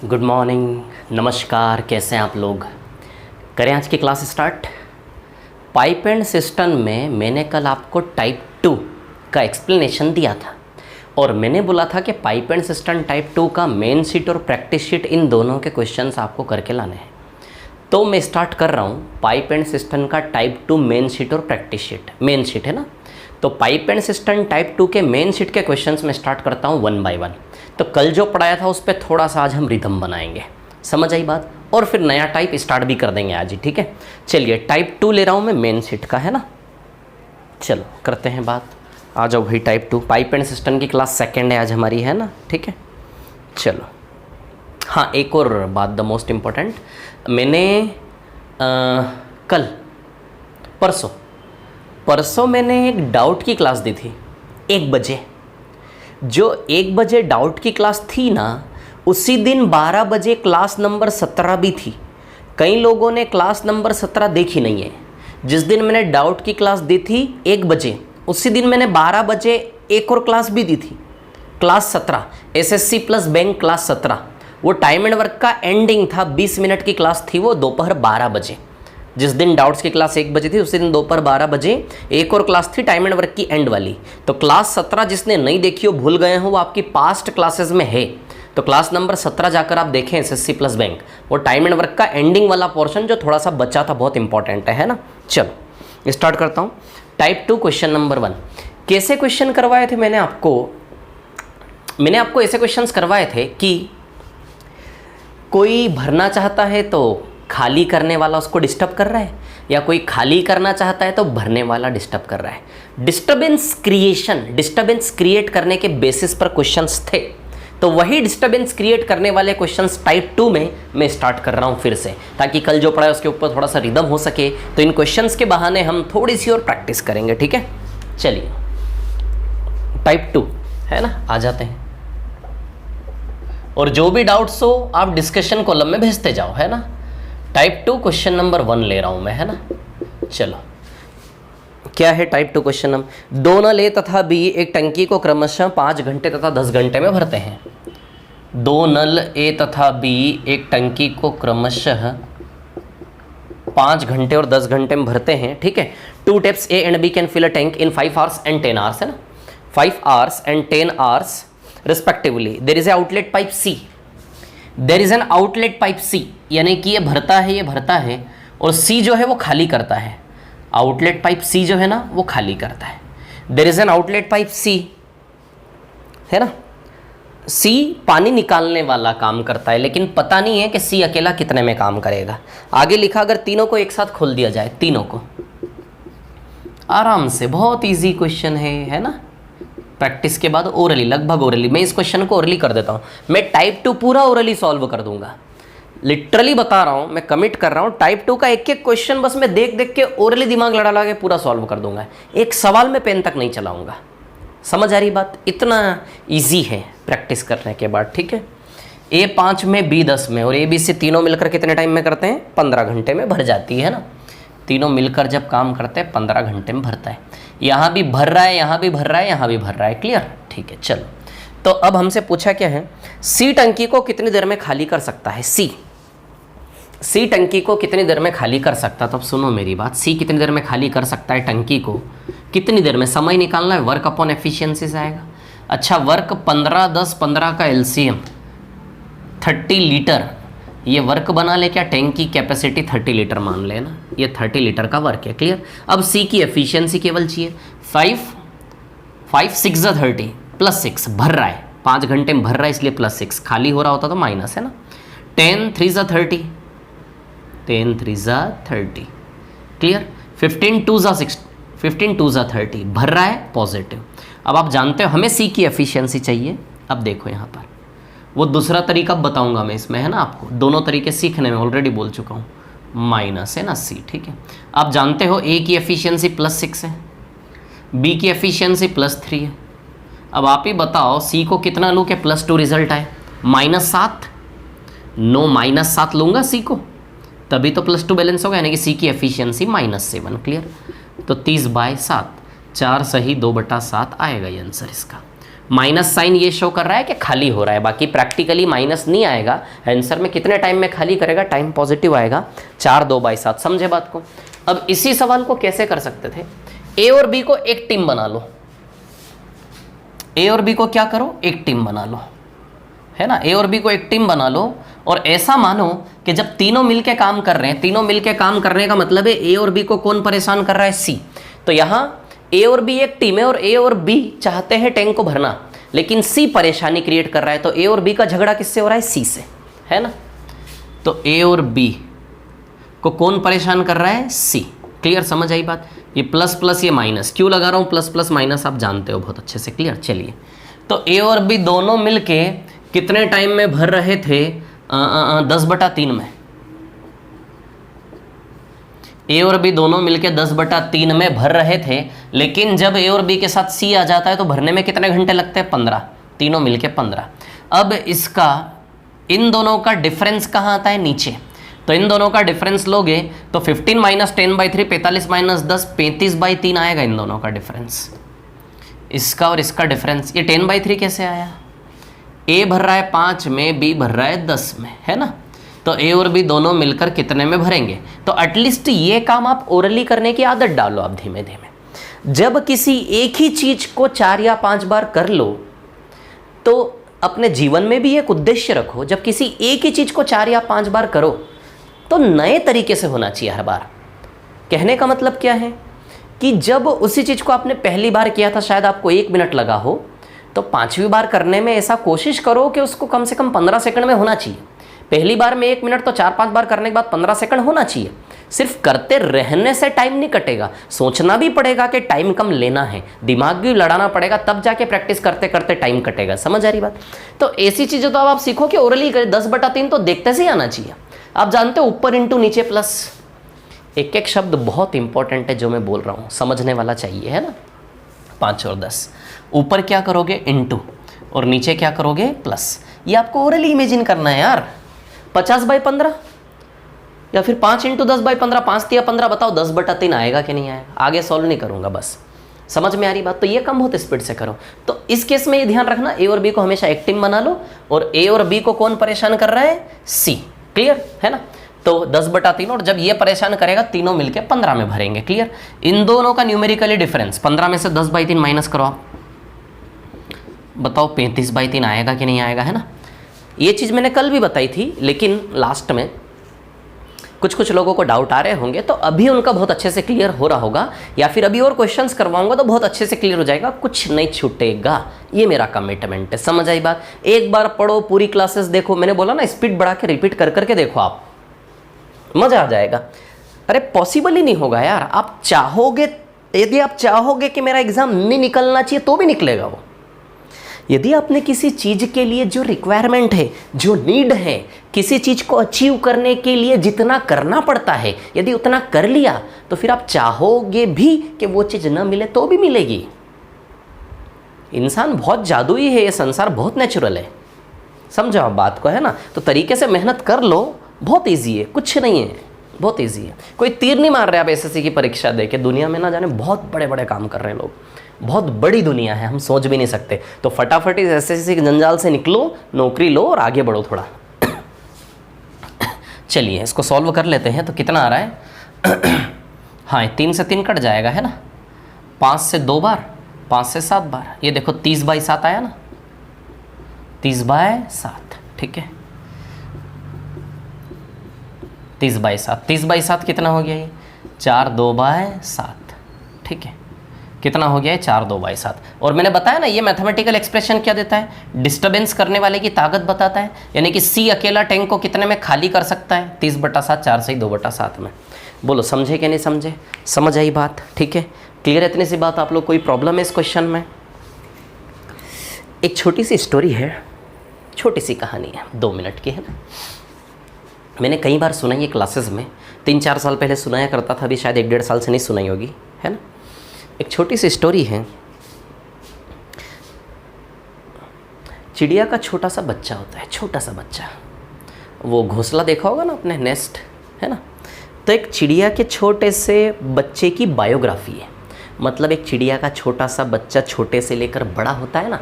Good morning, नमस्कार। कैसे हैं आप लोग? करें आज की class start. Pipe and system में मैंने कल आपको टाइप 2 का एक्सप्लेनेशन दिया था और मैंने बोला था कि पाइप एंड सिस्टम टाइप 2 का मेन शीट और प्रैक्टिस शीट इन दोनों के क्वेश्चंस आपको करके लाने हैं। तो मैं स्टार्ट कर रहा हूँ पाइप एंड सिस्टम का टाइप 2 मेन शीट और प्रैक्टिस शीट। मेन शीट है ना, तो पाइप एंड सिस्टम टाइप 2 के मेन शीट के क्वेश्चंस में स्टार्ट करता हूँ 1 बाय 1। तो कल जो पढ़ाया था उस पर थोड़ा सा आज हम रिदम बनाएंगे, समझ आई बात? और फिर नया टाइप स्टार्ट भी कर देंगे आज ही, ठीक है। चलिए टाइप 2 ले रहा हूँ मैं, मेन शीट का है ना। चलो करते हैं बात, आ जाओ भाई। टाइप 2 पाइप एंड सिस्टम की क्लास सेकेंड है आज हमारी, है ना, ठीक है। चलो हाँ, एक और बात द मोस्ट इम्पोर्टेंट, मैंने कल परसों मैंने एक डाउट की क्लास दी थी 1 बजे। जो 1 बजे डाउट की क्लास थी ना, उसी दिन 12 बजे क्लास नंबर 17 भी थी। कई लोगों ने क्लास नंबर 17 देखी नहीं है। जिस दिन मैंने डाउट की क्लास दी थी 1 बजे, उसी दिन मैंने 12 बजे एक और क्लास भी दी थी, class 17, SSC plus bank class 17। वो टाइम एंड वर्क का एंडिंग था, 20 मिनट की क्लास थी वो, दोपहर 12 बजे। जिस दिन डाउट्स की क्लास 1 बजे थी उसी दिन दोपहर 12 बजे एक और क्लास थी टाइम एंड वर्क की एंड वाली। तो क्लास 17 जिसने नहीं देखी हो, भूल गए हो, वो आपकी पास्ट क्लासेस में है। तो क्लास नंबर 17 जाकर आप देखें, एसएससी प्लस बैंक, वो टाइम एंड वर्क का एंडिंग वाला पोर्शन जो थोड़ा सा बचा था, बहुत इंपॉर्टेंट है ना। चलो स्टार्ट करता हूँ। Type 2 question number 1। कैसे क्वेश्चन करवाए थे मैंने आपको ऐसे क्वेश्चन करवाए थे कि कोई भरना चाहता है तो खाली करने वाला उसको डिस्टर्ब कर रहा है, या कोई खाली करना चाहता है तो भरने वाला डिस्टर्ब कर रहा है। डिस्टर्बेंस क्रिएट करने के बेसिस पर क्वेश्चंस थे। तो वही डिस्टर्बेंस क्रिएट करने वाले क्वेश्चंस टाइप 2 में मैं स्टार्ट कर रहा हूँ फिर से, ताकि कल जो पढ़ा है उसके ऊपर थोड़ा सा रिदम हो सके। तो इन क्वेश्चंस के बहाने हम थोड़ी सी और प्रैक्टिस करेंगे, ठीक है। चलिए टाइप 2 है ना, आ जाते हैं। और जो भी डाउट्स हो आप डिस्कशन कॉलम में भेजते जाओ, है ना। टाइप 2 क्वेश्चन नंबर 1 ले रहा हूं मैं, है ना। चलो क्या है टाइप 2 क्वेश्चन नंबर। दो नल ए तथा बी एक टंकी को क्रमशः 5 घंटे तथा 10 घंटे में भरते हैं। दो नल ए तथा बी एक टंकी को क्रमशः 5 घंटे और 10 घंटे में भरते हैं, ठीक है। 2 taps A and B can fill a tank in 5 hours and 10 hours, है ना। 5 hours and 10 hours respectively. There is a outlet pipe C. There is an outlet pipe C, यानी कि ये भरता है और C जो है वो खाली करता है। आउटलेट पाइप C जो है ना वो खाली करता है। There is an outlet pipe C, है ना। C पानी निकालने वाला काम करता है, लेकिन पता नहीं है कि C अकेला कितने में काम करेगा। आगे लिखा, अगर तीनों को एक साथ खोल दिया जाए, तीनों को आराम से, बहुत इजी क्वेश्चन है ना। प्रैक्टिस के बाद ओरली, लगभग ओरली, मैं इस क्वेश्चन को ओरली कर देता हूँ। मैं टाइप 2 पूरा ओरली सॉल्व कर दूंगा, लिटरली बता रहा हूँ, मैं कमिट कर रहा हूँ। टाइप 2 का एक एक क्वेश्चन बस मैं देख देख के ओरली दिमाग लड़ा के पूरा सॉल्व कर दूंगा। एक सवाल में पेन तक नहीं चलाऊंगा। समझ आ रही बात? इतना ईजी है प्रैक्टिस करने के बाद, ठीक है। A 5 में, B 10 में और A B C तीनों मिलकर कितने टाइम में करते हैं? 15 घंटे में भर जाती है ना। तीनों मिलकर जब काम करते हैं 15 घंटे में भरता है। यहाँ भी भर रहा है, यहाँ भी भर रहा है, यहाँ भी भर रहा है। क्लियर? ठीक है। चलो तो अब हमसे पूछा क्या है, सी टंकी को कितनी देर में खाली कर सकता है। सी टंकी को कितनी देर में खाली कर सकता है। तो अब सुनो मेरी बात, सी कितनी देर में खाली कर सकता है टंकी को, कितनी देर में, समय निकालना है, वर्क अपॉन एफिशिएंसी से आएगा। अच्छा, वर्क 15 10 15 का एलसीएम 30 लीटर, ये वर्क बना ले क्या, टैंक की कैपेसिटी 30 लीटर मान लेना, ये 30 लीटर का वर्क है। क्लियर? अब सी की एफिशिएंसी केवल चाहिए 5 6 30 प्लस 6, भर रहा है 5 घंटे में भर रहा है इसलिए प्लस 6, खाली हो रहा होता तो माइनस, है ना। 10 3 30, 10 3 30। क्लियर? 15 2 30, भर रहा है पॉजिटिव। अब आप जानते हो हमें सी की एफिशिएंसी चाहिए। अब देखो यहाँ पर वो दूसरा तरीका बताऊंगा मैं इसमें, है ना। आपको दोनों तरीके सीखने में ऑलरेडी बोल चुका हूँ। माइनस है ना सी, ठीक है। आप जानते हो ए की एफिशिएंसी +6 है, बी की एफिशिएंसी +3 है। अब आप ही बताओ सी को कितना लूँ कि +2 रिजल्ट आए। -7, नो -7 लूँगा सी को, तभी तो +2 बैलेंस होगा, यानी कि सी की एफिशिएंसी -7। क्लियर? तो 30/7, 4 सही 2/7 आएगा ये आंसर इसका। माइनस साइन ये शो कर रहा है कि खाली हो रहा है, बाकी प्रैक्टिकली माइनस नहीं आएगा आंसर में। कितने टाइम में खाली करेगा, टाइम पॉजिटिव आएगा, 4 2/7। समझे बात को। अब इसी सवाल को कैसे कर सकते थे, ए और बी को एक टीम बना लो, ए और बी को क्या करो, एक टीम बना लो, है ना। ए और बी को एक टीम बना लो और ऐसा मानो कि जब तीनों मिलके काम कर रहे हैं, तीनों मिलके काम करने का मतलब है ए और बी को कौन परेशान कर रहा है, सी। तो यहाँ ए और बी एक टीम है और ए और बी चाहते हैं टैंक को भरना, लेकिन सी परेशानी क्रिएट कर रहा है। तो ए और बी का झगड़ा किससे हो रहा है, सी से, है ना। तो ए और बी को कौन परेशान कर रहा है, सी। क्लियर, समझ आई बात। ये प्लस प्लस ये माइनस क्यों लगा रहा हूँ, प्लस प्लस माइनस आप जानते हो बहुत अच्छे से। क्लियर, चलिए। तो ए और बी दोनों मिलके कितने टाइम में भर रहे थे, 10/3 में। ए और बी दोनों मिलके 10/3 में भर रहे थे, लेकिन जब ए और बी के साथ सी आ जाता है तो भरने में कितने घंटे लगते हैं, 15, तीनों मिलके 15। अब इसका इन दोनों का डिफरेंस कहाँ आता है, नीचे। तो इन दोनों का डिफरेंस लोगे तो 15 - 10/3, 45 - 10, 35/3 आएगा इन दोनों का डिफरेंस। इसका और इसका डिफरेंस, ये 10/3 कैसे आया, ए भर रहा है 5 में, बी भर रहा है 10 में, है ना। तो ए और बी दोनों मिलकर कितने में भरेंगे। तो एटलीस्ट ये काम आप ओरली करने की आदत डालो आप धीमे धीमे। जब किसी एक ही चीज को 4 या 5 बार कर लो तो अपने जीवन में भी एक उद्देश्य रखो। जब किसी एक ही चीज को 4 या 5 बार करो तो नए तरीके से होना चाहिए हर बार। कहने का मतलब क्या है कि जब उसी चीज को आपने पहली बार किया था, शायद आपको 1 मिनट लगा हो, तो 5वीं बार करने में ऐसा कोशिश करो कि उसको कम से कम 15 सेकंड में होना चाहिए। पहली बार में 1 मिनट, तो 4-5 बार करने के बाद 15 सेकंड होना चाहिए। सिर्फ करते रहने से टाइम नहीं कटेगा, सोचना भी पड़ेगा कि टाइम कम लेना है, दिमाग भी लड़ाना पड़ेगा, तब जाके प्रैक्टिस करते करते टाइम कटेगा। समझ आ रही बात। तो ऐसी चीज़ें तो अब आप सीखो कि ओरली करें। 10/3 तो देखते से ही आना चाहिए। आप जानते हो ऊपर इंटू नीचे प्लस, एक एक शब्द बहुत इंपॉर्टेंट है जो मैं बोल रहा हूँ, समझने वाला चाहिए, है ना। 5 और 10, ऊपर क्या करोगे इंटू और नीचे क्या करोगे प्लस। ये आपको ओरली इमेजिन करना है यार। 50/15 या फिर 5 × 10/15, 5 × 15, बताओ 10/3 आएगा कि नहीं आएगा। आगे सॉल्व नहीं करूंगा, बस समझ में आ रही बात। तो ये काम बहुत स्पीड से करो। तो इस केस में ये ध्यान रखना, ए और बी को हमेशा एक टीम बना लो और ए और बी को कौन परेशान कर रहा है, सी। क्लियर है ना। तो 10/3 और जब ये परेशान करेगा तीनों मिलके 15 में भरेंगे। क्लियर। इन दोनों का न्यूमेरिकली डिफरेंस 15 में से 10/3 माइनस करो आप, बताओ 35/3 आएगा कि नहीं आएगा, है ना। ये चीज़ मैंने कल भी बताई थी, लेकिन लास्ट में कुछ लोगों को डाउट आ रहे होंगे, तो अभी उनका बहुत अच्छे से क्लियर हो रहा होगा, या फिर अभी और क्वेश्चंस करवाऊंगा तो बहुत अच्छे से क्लियर हो जाएगा, कुछ नहीं छूटेगा। ये मेरा कमिटमेंट है। समझ आई बात। एक बार पढ़ो, पूरी क्लासेस देखो, मैंने बोला ना स्पीड बढ़ा के रिपीट कर करके देखो, आप मज़ा आ जाएगा। अरे पॉसिबल ही नहीं होगा यार। आप चाहोगे, यदि आप चाहोगे कि मेरा एग्जाम नहीं निकलना चाहिए तो भी निकलेगा वो। यदि आपने किसी चीज़ के लिए जो रिक्वायरमेंट है, जो नीड है, किसी चीज़ को अचीव करने के लिए जितना करना पड़ता है, यदि उतना कर लिया तो फिर आप चाहोगे भी कि वो चीज़ ना मिले तो भी मिलेगी। इंसान बहुत जादुई है, ये संसार बहुत नेचुरल है। समझो आप बात को, है ना। तो तरीके से मेहनत कर लो, बहुत ईजी है, कुछ नहीं है, बहुत ईजी है। कोई तीर नहीं मार रहे आप एसएससी की परीक्षा दे के। दुनिया में ना जाने बहुत बड़े बड़े काम कर रहे हैं लोग, बहुत बड़ी दुनिया है, हम सोच भी नहीं सकते। तो फटाफट इस एसएससी के जंजाल से निकलो, नौकरी लो और आगे बढ़ो थोड़ा। चलिए इसको सॉल्व कर लेते हैं। तो कितना आ रहा है हाँ 3 से 3 कट जाएगा, है ना। 5 से 2 बार, 5 से 7 बार। ये देखो 30/7 आया ना, 30/7। ठीक है, 30/7, 30/7 कितना हो गया ये, 4 2/7। ठीक है, कितना हो गया है, 4 2/7। और मैंने बताया ना ये मैथमेटिकल एक्सप्रेशन क्या देता है, डिस्टर्बेंस करने वाले की ताकत बताता है। यानी कि सी अकेला टैंक को कितने में खाली कर सकता है, 30/7, 4 से 2/7 में। बोलो समझे कि नहीं समझे, समझ आई बात। ठीक है, क्लियर है इतनी सी बात। आप लोग कोई प्रॉब्लम है इस क्वेश्चन में। एक छोटी सी स्टोरी है, छोटी सी कहानी है, 2 मिनट की, है ना। मैंने कई बार सुनाई है क्लासेस में, 3-4 साल पहले सुनाया करता था, अभी शायद 1-1.5 साल से नहीं सुनाई होगी, है ना। एक छोटी सी स्टोरी है। चिड़िया का छोटा सा बच्चा होता है, छोटा सा बच्चा। वो घोंसला देखा होगा ना अपने, नेस्ट, है ना। तो एक चिड़िया के छोटे से बच्चे की बायोग्राफी है। मतलब एक चिड़िया का छोटा सा बच्चा छोटे से लेकर बड़ा होता है ना,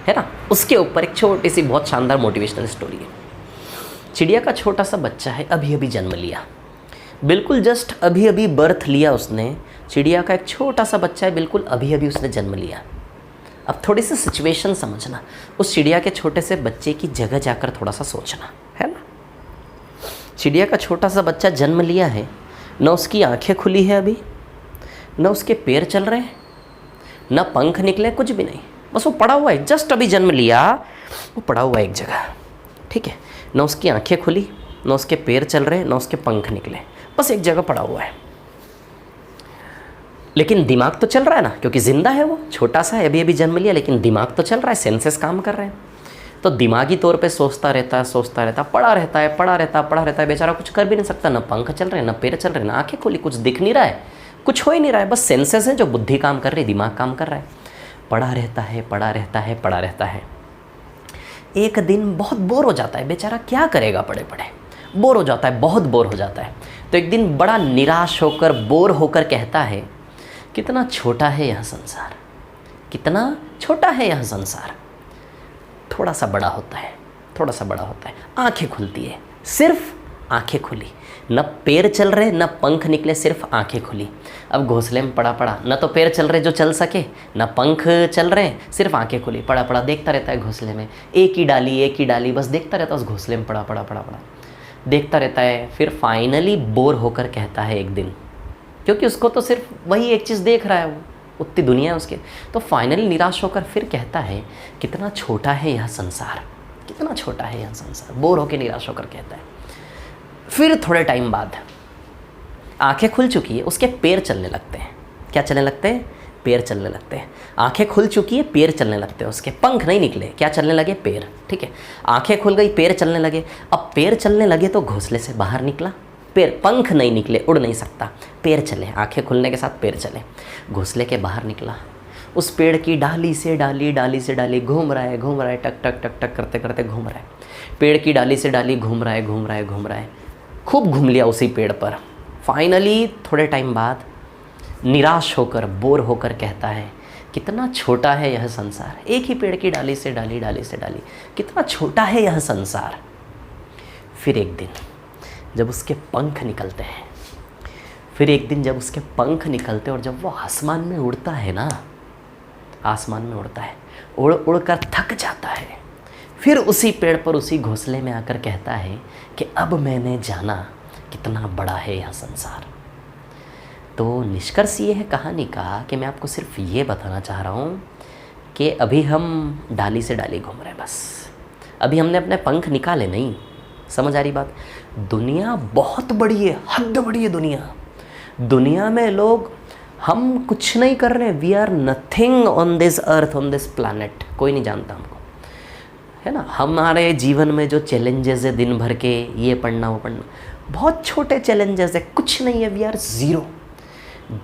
है ना, उसके ऊपर एक छोटी सी बहुत शानदार मोटिवेशनल स्टोरी है। चिड़िया का छोटा सा बच्चा है, अभी अभी जन्म लिया, बिल्कुल जस्ट अभी अभी बर्थ लिया उसने। चिड़िया का एक छोटा सा बच्चा है, बिल्कुल अभी अभी उसने जन्म लिया। अब थोड़ी सी सिचुएशन समझना, उस चिड़िया के छोटे से बच्चे की जगह जाकर थोड़ा सा सोचना, है ना। चिड़िया का छोटा सा बच्चा जन्म लिया है, न उसकी आंखें खुली है अभी, न उसके पैर चल रहे हैं, न पंख निकले, कुछ भी नहीं, बस वो पड़ा हुआ है, जस्ट अभी जन्म लिया, वो पड़ा हुआ है एक जगह, ठीक है। न उसकी आंखें खुली, न उसके पैर चल रहे, न उसके पंख निकले, बस एक जगह पड़ा हुआ है। लेकिन दिमाग तो चल रहा है ना, क्योंकि ज़िंदा है वो, छोटा सा है, अभी अभी जन्म लिया, लेकिन दिमाग तो चल रहा है, सेंसेस काम कर रहे हैं। तो दिमागी तौर पे सोचता रहता है, पड़ा रहता है, बेचारा कुछ कर भी नहीं सकता, ना पंख चल रहे हैं, ना पैर चल रहे हैं, ना आंखें खुली, कुछ दिख नहीं रहा है, कुछ हो ही नहीं रहा है, बस सेंसेस हैं जो बुद्धि काम कर रही है, दिमाग काम कर रहा है, पड़ा रहता है। एक दिन बहुत बोर हो जाता है बेचारा, क्या करेगा, पड़े बोर हो जाता है, बहुत बोर हो जाता है। तो एक दिन बड़ा निराश होकर, बोर होकर कहता है, कितना छोटा है यह संसार, कितना छोटा है यह संसार। थोड़ा सा बड़ा होता है, आंखें खुलती है, सिर्फ आंखें खुली, न पैर चल रहे, न पंख निकले, सिर्फ आंखें खुली। अब घोंसले में पड़ा, न तो पैर चल रहे जो चल सके, न पंख चल रहे, सिर्फ आंखें खुली, पड़ा देखता रहता है घोंसले में, एक ही डाली, बस देखता रहता है उस घोंसले में, पड़ा देखता रहता है। फिर फाइनली बोर होकर कहता है एक दिन, क्योंकि उसको तो सिर्फ वही एक चीज़ देख रहा है, वो उतनी दुनिया है उसके, तो फाइनली निराश होकर फिर कहता है, कितना छोटा है यह संसार, बोर होकर निराश होकर कहता है। फिर थोड़े टाइम बाद आंखें खुल चुकी है, उसके पैर चलने लगते हैं। क्या चलने लगते हैं? पैर चलने लगते हैं। आंखें खुल चुकी है, पैर चलने लगते हैं उसके, पंख नहीं निकले, क्या चलने लगे? पैर, ठीक है। आंखें खुल गई, पैर चलने लगे। अब पैर चलने लगे तो घोंसले से बाहर निकला, पैर, पंख नहीं निकले, उड़ नहीं सकता, पैर चले, आंखें खुलने के साथ पैर चले, घोंसले के बाहर निकला, उस पेड़ की डाली से डाली घूम रहा है, टक करते करते घूम रहा है, पेड़ की डाली से डाली घूम रहा है, खूब घूम लिया उसी पेड़ पर। फाइनली थोड़े टाइम बाद निराश होकर, बोर होकर कहता है, कितना छोटा है यह संसार, एक ही पेड़ की डाली से डाली, कितना छोटा है यह संसार। फिर एक दिन जब उसके पंख निकलते हैं, और जब वो आसमान में उड़ता है ना, उड़ कर थक जाता है, फिर उसी पेड़ पर, उसी घोंसले में आकर कहता है कि अब मैंने जाना कितना बड़ा है यह संसार। तो निष्कर्ष ये है कहानी का कि मैं आपको सिर्फ ये बताना चाह रहा हूँ कि अभी हम डाली से डाली घूम रहे हैं, बस अभी हमने अपने पंख निकाले नहीं। समझ आ रही बात? दुनिया बहुत बड़ी है, हद बड़ी है दुनिया में लोग, हम कुछ नहीं कर रहे, we are nothing on this earth, on this planet, कोई नहीं जानता हमको, है ना। हमारे जीवन में जो चैलेंजेस है दिन भर के, ये पढ़ना वो पढ़ना, बहुत छोटे चैलेंजेस है, कुछ नहीं है, वी आर ज़ीरो।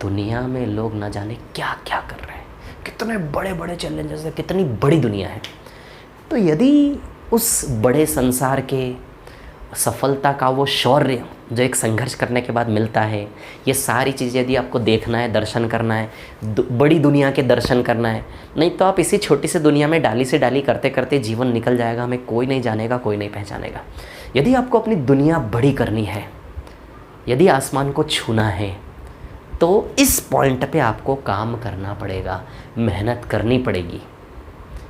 दुनिया में लोग ना जाने क्या क्या कर रहे हैं, कितने बड़े बड़े चैलेंजेस है, कितनी बड़ी दुनिया है। तो यदि उस बड़े संसार के सफलता का वो शौर्य जो एक संघर्ष करने के बाद मिलता है, ये सारी चीज़ें यदि आपको देखना है, दर्शन करना है, बड़ी दुनिया के दर्शन करना है, नहीं तो आप इसी छोटी सी दुनिया में डाली से डाली करते करते जीवन निकल जाएगा, हमें कोई नहीं जानेगा, कोई नहीं पहचानेगा। यदि आपको अपनी दुनिया बड़ी करनी है, यदि आसमान को छूना है, तो इस पॉइंट पे आपको काम करना पड़ेगा, मेहनत करनी पड़ेगी।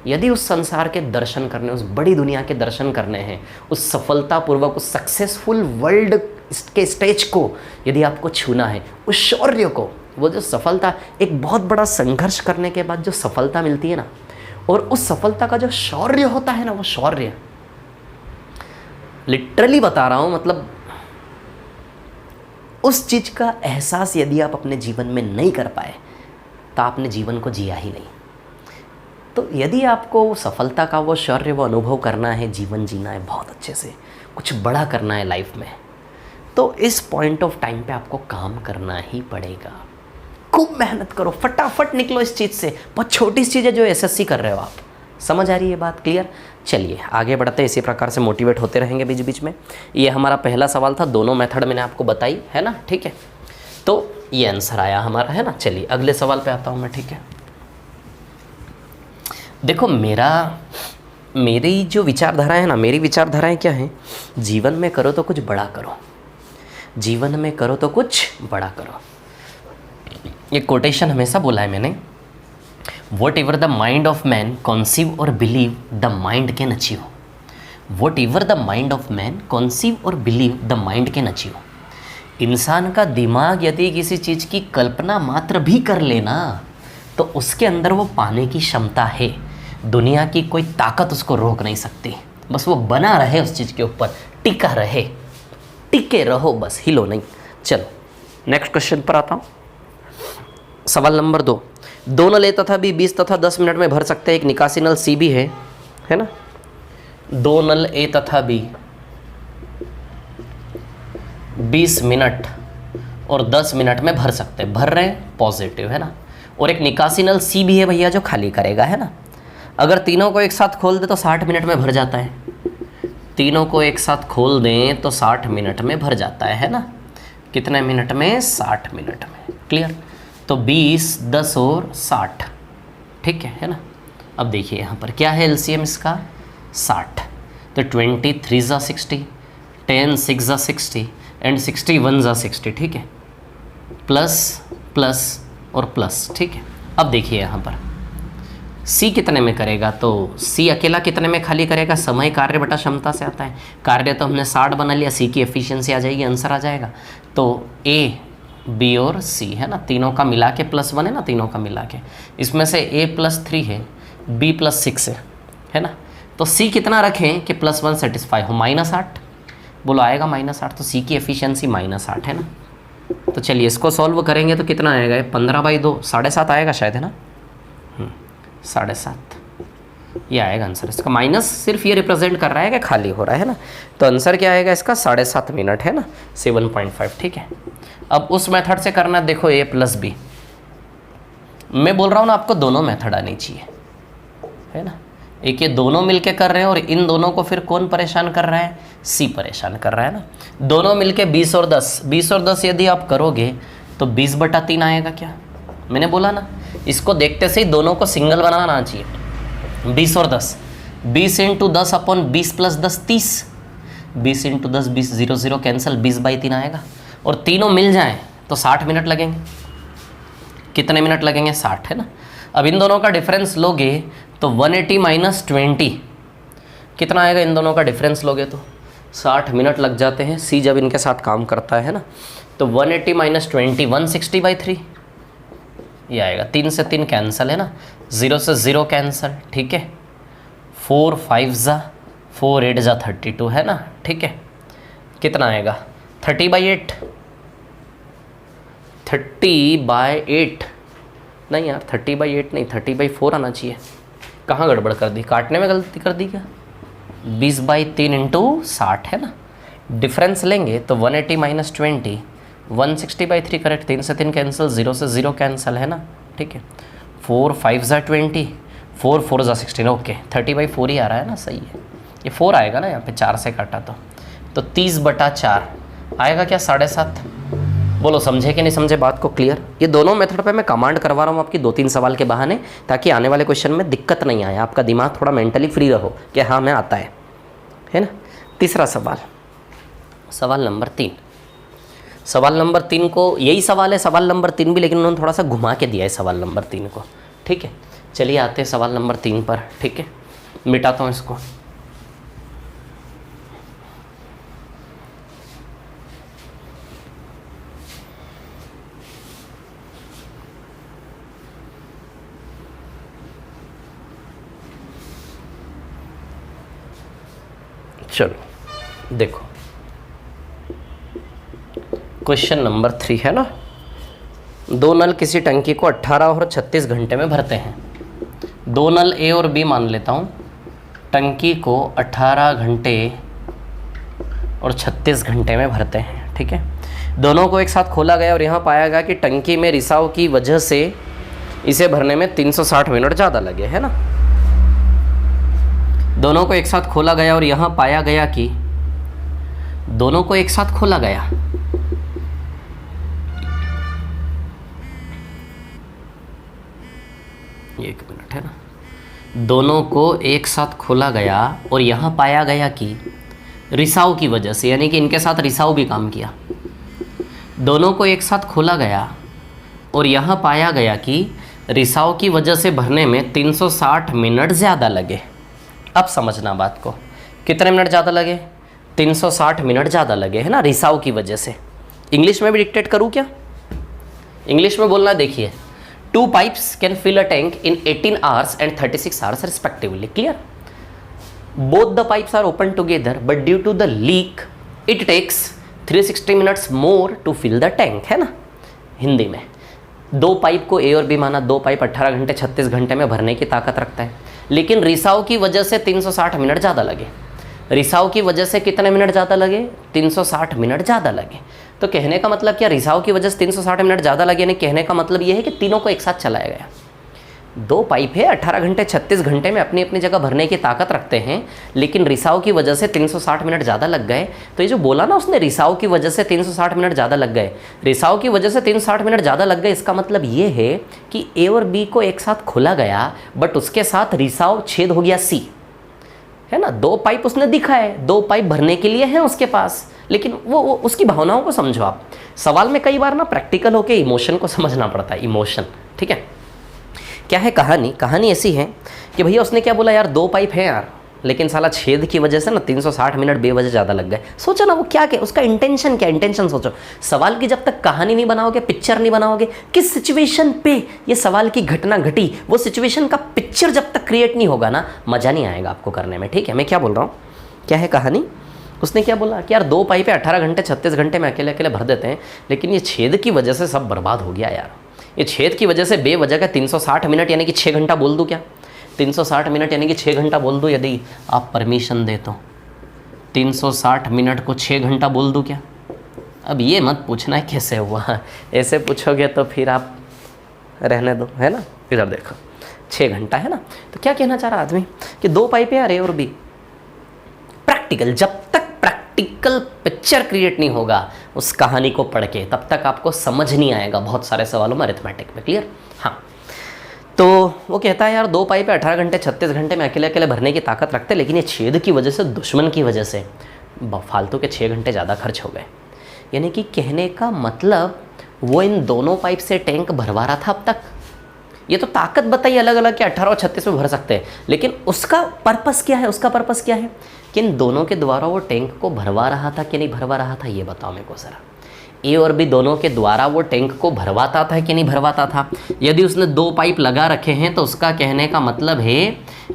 यदि उस संसार के दर्शन करने, उस बड़ी दुनिया के दर्शन करने हैं, उस सफलतापूर्वक, उस सक्सेसफुल वर्ल्ड के स्टेज को यदि आपको छूना है, उस शौर्य को, वो जो सफलता, एक बहुत बड़ा संघर्ष करने के बाद जो सफलता मिलती है ना, और उस सफलता का जो शौर्य होता है ना, वो शौर्य, लिटरली बता रहा हूँ, मतलब उस चीज़ का एहसास यदि आप अपने जीवन में नहीं कर पाए तो आपने जीवन को जिया ही नहीं। तो यदि आपको सफलता का वो शौर्य, वो अनुभव करना है, जीवन जीना है बहुत अच्छे से, कुछ बड़ा करना है लाइफ में, तो इस पॉइंट ऑफ टाइम पे आपको काम करना ही पड़ेगा। खूब मेहनत करो, फटाफट निकलो इस चीज़ से। बहुत छोटी चीज़ है जो एसएससी कर रहे हो आप। समझ आ रही है बात? क्लियर? चलिए आगे बढ़ते, इसी प्रकार से मोटिवेट होते रहेंगे बीच बीच में। ये हमारा पहला सवाल था, दोनों मेथड मैंने आपको बताई है ना, ठीक है। तो ये आंसर आया हमारा, है ना। चलिए अगले सवाल पे आता हूँ मैं, ठीक है। देखो मेरी जो विचारधारा है ना, मेरी विचारधाराएं क्या है, जीवन में करो तो कुछ बड़ा करो, जीवन में करो तो कुछ बड़ा करो। ये कोटेशन हमेशा बोला है मैंने, whatever the mind of man conceive और believe the mind can achieve. Whatever the mind of man conceive और believe the mind can achieve. इंसान का दिमाग यदि किसी चीज़ की कल्पना मात्र भी कर लेना तो उसके अंदर वो पाने की क्षमता है। दुनिया की कोई ताकत उसको रोक नहीं सकती, बस वो बना रहे उस चीज़ के ऊपर, टिका रहे, टिके रहो बस, हिलो नहीं। चलो नेक्स्ट क्वेश्चन पर आता हूँ। सवाल नंबर 2, दो नल ए तथा बी 20 तथा 10 मिनट में भर सकते हैं, एक निकासी नल सी भी है ना। दो नल ए तथा बी 20 मिनट और 10 मिनट में भर सकते हैं, भर रहे हैं, पॉजिटिव है ना। और एक निकासी नल सी भी है भैया जो खाली करेगा, है ना। अगर तीनों को एक साथ खोल दे तो 60 मिनट में भर जाता है, तीनों को एक साथ खोल दें तो 60 मिनट में भर जाता है ना। कितने मिनट में? 60 मिनट में। क्लियर? तो 20, 10 और 60, ठीक है ना। अब देखिए यहाँ पर क्या है एलसीएम इसका, 60। तो 23 ज़ा 60, 10 6 ज़ा 60 एंड 61 ज़ा 60, ठीक है। प्लस प्लस और प्लस, ठीक है। अब देखिए यहाँ पर सी कितने में करेगा, तो सी अकेला कितने में खाली करेगा, समय कार्य बटा क्षमता से आता है। कार्य तो हमने 60 बना लिया, सी की एफिशिएंसी आ जाएगी, आंसर आ जाएगा। तो ए, बी और सी है ना, तीनों का मिला के प्लस 1 है ना, तीनों का मिला के। इसमें से ए +3 है, बी +6 है ना। तो सी कितना रखें कि +1 सेटिस्फाई हो, -8। बोलो आएगा -8, तो सी की एफिशिएंसी -8 है ना। तो चलिए इसको सॉल्व करेंगे तो कितना आएगा, 15/2 7.5 आएगा शायद, है ना। 7.5 ये आएगा आंसर इसका। माइनस सिर्फ ये रिप्रेजेंट कर रहा है कि खाली हो रहा है ना। तो आंसर क्या आएगा इसका, 7.5 मिनट है ना, 7.5, ठीक है। अब उस मेथड से करना, देखो ए प्लस बी, मैं बोल रहा हूँ ना आपको दोनों मेथड आनी चाहिए, है ना। एक ये दोनों मिलके कर रहे हैं और इन दोनों को फिर कौन परेशान कर रहा है, सी परेशान कर रहा है ना। दोनों मिलके 20 और 10 यदि आप करोगे तो 20/3 आएगा क्या, मैंने बोला ना। इसको देखते से ही दोनों को सिंगल बनाना चाहिए। 20 और 10, 20 × 10 अपॉन 20 + 10 30, 20 × 10 20, 0 0 कैंसिल, 20/3 आएगा। और तीनों मिल जाएं तो 60 मिनट लगेंगे। कितने मिनट लगेंगे, 60 है ना। अब इन दोनों का डिफरेंस लोगे तो 180 - 20 कितना आएगा, इन दोनों का डिफरेंस लोगे तो 60 मिनट लग जाते हैं सी जब इनके साथ काम करता है ना। तो 180 - 20 160/3 ये आएगा। 3 से 3 कैंसिल है ना, 0 से 0 कैंसिल, ठीक है। 4 5 ज़ा 4 8 ज़ा 32 है ना, ठीक है। कितना आएगा, 30/8 30/8 नहीं यार, 30/8 नहीं, 30/4 आना चाहिए। कहाँ गड़बड़ कर दी, काटने में गलती कर दी क्या। 20/3 × 60 है ना। डिफरेंस लेंगे तो 180 - 20 160/3 करेक्ट। 3 से 3 कैंसिल, 0 से 0 कैंसिल है ना, ठीक है। 4 5 ज़ा 20, 4 4 ज़ा 16, ओके। 30/4 ही आ रहा है ना, सही है। ये 4 आएगा ना यहाँ पे, 4 से काटा तो 30/4 आएगा क्या, 7.5। बोलो समझे कि नहीं समझे बात को, क्लियर। ये दोनों मेथड पे मैं कमांड करवा रहा हूँ आपकी 2-3 सवाल के बहाने, ताकि आने वाले क्वेश्चन में दिक्कत नहीं आए, आपका दिमाग थोड़ा मेंटली फ्री रहो कि हाँ मैं आता है ना। तीसरा सवाल, सवाल नंबर 3। सवाल नंबर 3 को यही सवाल है, सवाल नंबर 3 भी, लेकिन उन्होंने थोड़ा सा घुमा के दिया है सवाल नंबर 3 को, ठीक है। चलिए आते हैं सवाल नंबर 3 पर, ठीक है। मिटाता हूँ इसको। चलो देखो, क्वेश्चन नंबर 3 है ना। दो नल किसी टंकी को 18 और 36 घंटे में भरते हैं। दो नल ए और बी मान लेता हूँ, टंकी को 18 घंटे और 36 घंटे में भरते हैं, ठीक है। दोनों को एक साथ खोला गया और यहाँ पाया गया कि टंकी में रिसाव की वजह से इसे भरने में 360 मिनट ज़्यादा लगे, है ना। दोनों को एक साथ खोला गया और यहाँ पाया गया कि दोनों को एक साथ खोला गया, एक मिनट है ना, दोनों को एक साथ खोला गया और यहाँ पाया गया कि रिसाव की वजह से, यानी कि इनके साथ रिसाव भी काम किया। दोनों को एक साथ खोला गया और यहाँ पाया गया कि रिसाव की वजह से भरने में 360 मिनट ज़्यादा लगे। अब समझना बात को, कितने मिनट ज़्यादा लगे? 360 मिनट ज़्यादा लगे, है ना, रिसाव की वजह से। इंग्लिश में भी डिक्टेट करूँ क्या? इंग्लिश में बोलना, देखिए, 2 pipes can fill a tank in 18 hours and 36 hours respectively. Clear? Both the pipes are open together, but due to the leak, it takes 360 minutes more to fill the tank, है ना। हिंदी में 2 pipe को ए और B माना, 2 pipe 18 घंटे 36 घंटे में भरने की ताकत रखता है, लेकिन रिसाव की वजह से 360 मिनट ज़्यादा लगे। रिसाव की वजह से कितने मिनट ज़्यादा लगे? 360 मिनट ज़्यादा लगे। तो कहने का मतलब क्या, रिसाव की वजह से 360 मिनट ज़्यादा लगे, यानी कहने का मतलब ये है कि तीनों को एक साथ चलाया गया। 2 पाइप है, 18 घंटे 36 घंटे में अपनी अपनी जगह भरने की ताकत रखते हैं, लेकिन रिसाव की वजह से 360 मिनट ज़्यादा लग गए। तो ये जो बोला ना उसने, रिसाव की वजह से 360 मिनट ज़्यादा लग गए, रिसाव की वजह से 360 मिनट ज़्यादा लग गए, इसका मतलब ये है कि ए और बी को एक साथ खोला गया, बट उसके साथ रिसाव छेद हो गया सी, है ना। 2 पाइप उसने दिखाए, 2 पाइप भरने के लिए हैं उसके पास, लेकिन वो उसकी भावनाओं को समझो आप। सवाल में कई बार ना प्रैक्टिकल होके इमोशन को समझना पड़ता है, इमोशन, ठीक है। क्या है कहानी? कहानी ऐसी है कि भैया उसने क्या बोला, यार 2 पाइप हैं यार, लेकिन साला छेद की वजह से ना 360 मिनट बेवजह ज़्यादा लग गए। सोचो ना वो क्या उसका इंटेंशन क्या, इंटेंशन सोचो। सवाल की जब तक कहानी नहीं बनाओगे, पिक्चर नहीं बनाओगे, किस सिचुएशन पे ये सवाल की घटना घटी, वो सिचुएशन का पिक्चर जब तक क्रिएट नहीं होगा ना, मज़ा नहीं आएगा आपको करने में, ठीक है। मैं क्या बोल रहा हूँ, क्या है कहानी? उसने क्या बोला कि यार 2 पाइप 18 घंटे 36 घंटे में अकेले अकेले भर देते हैं, लेकिन ये छेद की वजह से सब बर्बाद हो गया यार। ये छेद की वजह से बेवजह का 360 मिनट यानी कि 6 घंटा बोल दूँ क्या? 360 मिनट यानी कि 6 घंटा बोल दूँ, यदि आप परमिशन दे तो 360 मिनट को 6 घंटा बोल दूँ क्या? अब ये मत पूछना है कैसे हुआ, ऐसे पूछोगे तो फिर आप रहने दो, है ना। इधर देखो 6 घंटा, है ना। तो क्या कहना चाह रहा आदमी कि 2 पाइप है यार, ए और बी। प्रैक्टिकल, जब तक प्रैक्टिकल पिक्चर क्रिएट नहीं होगा उस कहानी को पढ़ के, तब तक आपको समझ नहीं आएगा बहुत सारे सवालों में अरिथमेटिक में। क्लियर? हाँ। तो वो कहता है यार 2 पाइप 18 घंटे 36 घंटे में अकेले अकेले भरने की ताकत रखते, लेकिन ये छेद की वजह से, दुश्मन की वजह से फालतू के 6 घंटे ज़्यादा खर्च हो गए। यानी कि कहने का मतलब वो इन दोनों पाइप से टैंक भरवा रहा था अब तक। ये तो ताकत बताई अलग अलग कि 18 और 36 में भर सकते हैं, लेकिन उसका पर्पस क्या है? उसका पर्पस क्या है कि इन दोनों के द्वारा वो टैंक को भरवा रहा था कि नहीं भरवा रहा था, ये बताओ मेरे को ज़रा। ए और बी दोनों के द्वारा वो टैंक को भरवाता था कि नहीं भरवाता था? यदि उसने 2 पाइप लगा रखे हैं तो उसका कहने का मतलब है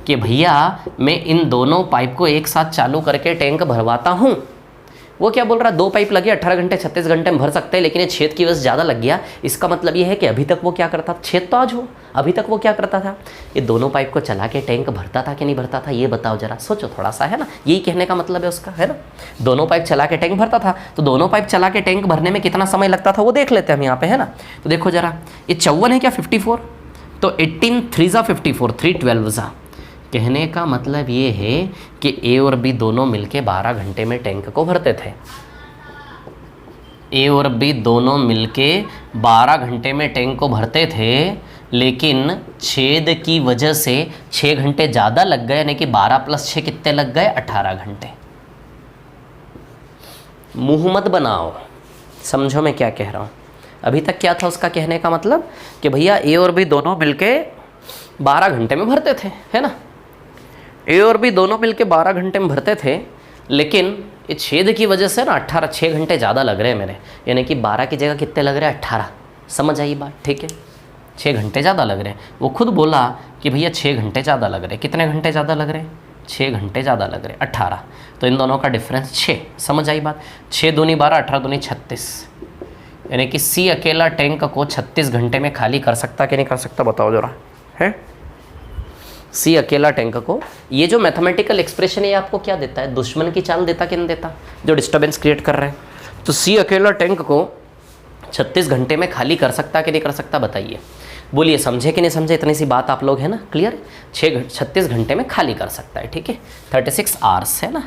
कि भैया मैं इन दोनों पाइप को एक साथ चालू करके टैंक भरवाता हूँ। वो क्या बोल रहा है, 2 पाइप लगे 18 घंटे 36 घंटे में भर सकते हैं, लेकिन ये छेद की वजह से ज़्यादा लग गया। इसका मतलब ये है कि अभी तक वो क्या करता था, छेद तो आज हो, अभी तक वो क्या करता था, ये दोनों पाइप को चला के टैंक भरता था कि नहीं भरता था, ये बताओ जरा, सोचो थोड़ा सा, है ना। यही कहने का मतलब है उसका, है ना। दोनों पाइप चला के टैंक भरता था, तो दोनों पाइप चला के टैंक भरने में कितना समय लगता था वो देख लेते हैं हम यहाँ पे, है ना। तो देखो जरा, ये 54 है क्या 54, तो 18 3 54, 3 12। कहने का मतलब ये है कि ए और बी दोनों मिलके 12 घंटे में टैंक को भरते थे। ए और बी दोनों मिलके 12 घंटे में टैंक को भरते थे, लेकिन छेद की वजह से 6 घंटे ज़्यादा लग गए, यानी कि 12 + 6 कितने लग गए, 18 घंटे। मुँह मत बनाओ, समझो मैं क्या कह रहा हूँ। अभी तक क्या था उसका कहने का मतलब कि भैया ए और बी दोनों मिलके 12 घंटे में भरते थे, है ना। ए और बी दोनों मिलके 12 घंटे में भरते थे, लेकिन ये छेद की वजह से ना 6 घंटे ज़्यादा लग रहे हैं मेरे, यानी कि 12 की जगह कितने लग रहे हैं, 18। समझ आई बात? ठीक है, 6 घंटे ज़्यादा लग रहे हैं। वो खुद बोला कि भैया 6 घंटे ज़्यादा लग रहे हैं। कितने घंटे ज़्यादा लग रहे हैं? 6 घंटे ज़्यादा लग रहे हैं, 18। तो इन दोनों का डिफरेंस 6। समझ आई बात? 6 दूनी 12, 18 दूनी 36, यानी कि सी अकेला टैंक को 36 घंटे में खाली कर सकता कि नहीं कर सकता, बताओ जरा, है। सी अकेला टैंक को, ये जो मैथमेटिकल एक्सप्रेशन है ये आपको क्या देता है, दुश्मन की चाल देता कि नहीं देता, जो डिस्टर्बेंस क्रिएट कर रहे हैं। तो सी अकेला टैंक को 36 घंटे में खाली कर सकता कि नहीं कर सकता, बताइए, बोलिए, समझे कि नहीं समझे? इतनी सी बात आप लोग, है ना, क्लियर। 36 घंटे में खाली कर सकता है, ठीक है। 36 आवर्स है ना,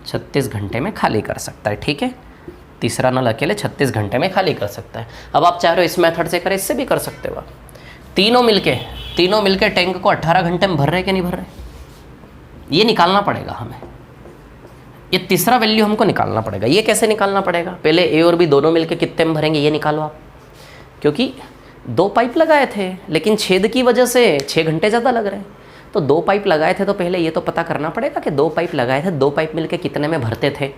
36 घंटे में खाली कर सकता है, ठीक है। तीसरा नल अकेले 36 घंटे में खाली कर सकता है। अब आप चाह रहे हो इस मेथड से करें, इससे भी कर सकते हो आप। तीनों मिलके टैंक को 18 घंटे में भर रहे कि नहीं भर रहे, ये निकालना पड़ेगा हमें। ये तीसरा वैल्यू हमको निकालना पड़ेगा। ये कैसे निकालना पड़ेगा, पहले ए और बी दोनों मिलके कितने में भरेंगे ये निकालो आप, क्योंकि 2 पाइप लगाए थे लेकिन छेद की वजह से 6 घंटे ज़्यादा लग रहे हैं। तो 2 पाइप लगाए थे तो पहले ये तो पता करना पड़ेगा कि 2 पाइप लगाए थे, 2 पाइप मिलके कितने में भरते थे।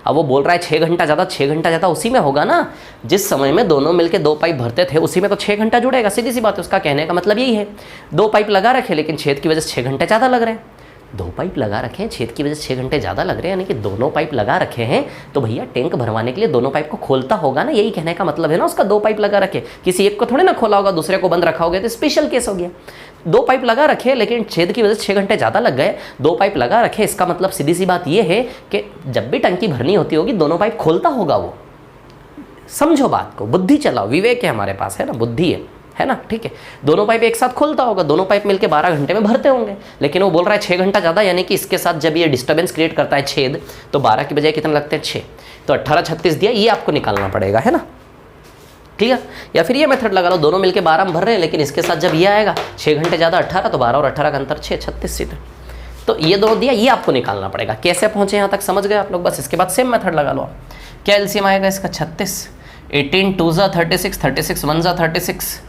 अब वो बोल रहा है 6 घंटा ज़्यादा, 6 घंटा ज़्यादा उसी में होगा ना जिस समय में दोनों मिलके 2 पाइप भरते थे, उसी में तो 6 घंटा जुड़ेगा। सीधी सी बात है, उसका कहने का मतलब यही है। 2 पाइप लगा रखे लेकिन छेद की वजह से 6 घंटे ज़्यादा लग रहे हैं। 2 पाइप लगा रखे हैं, छेद की वजह से 6 घंटे ज़्यादा लग रहे हैं, यानी कि दोनों पाइप लगा रखे हैं तो भैया टैंक भरवाने के लिए दोनों पाइप को खोलता होगा ना, यही कहने का मतलब है ना उसका। 2 पाइप लगा रखे, किसी एक को थोड़े ना खोला होगा, दूसरे को बंद रखा होगा, तो स्पेशल केस हो गया। 2 पाइप लगा रखे लेकिन छेद की वजह से 6 घंटे ज़्यादा लग गए। 2 पाइप लगा रखे, इसका मतलब सीधी सी बात ये है कि जब भी टंकी भरनी होती होगी दोनों पाइप खोलता होगा वो। समझो बात को, बुद्धि चलाओ, विवेक है हमारे पास, है ना, बुद्धि है ना, ठीक है। दोनों पाइप एक साथ खोलता होगा, दोनों पाइप मिलके 12 घंटे में भरते होंगे, लेकिन वो बोल रहा है 6 घंटा ज़्यादा, यानी कि इसके साथ जब ये डिस्टर्बेंस क्रिएट करता है छेद, तो 12 की बजाय कितने लगते हैं 6, तो 18 36 दिया, ये आपको निकालना पड़ेगा, है ना, क्लियर। या फिर ये मेथड लगा लो, दोनों मिलके 12 में भर रहे हैं लेकिन इसके साथ जब ये आएगा 6 घंटे ज़्यादा 18, तो 12 और 18 का अंतर 6, 36 सीधे। तो ये दोनों दिया, ये आपको निकालना पड़ेगा। कैसे पहुँचे यहाँ तक समझ गए आप लोग, बस इसके बाद सेम मेथड लगा लो। क्या एलसीएम आएगा इसका 36, 18 2 ज़ा 36, 36 1 ज़ा 36,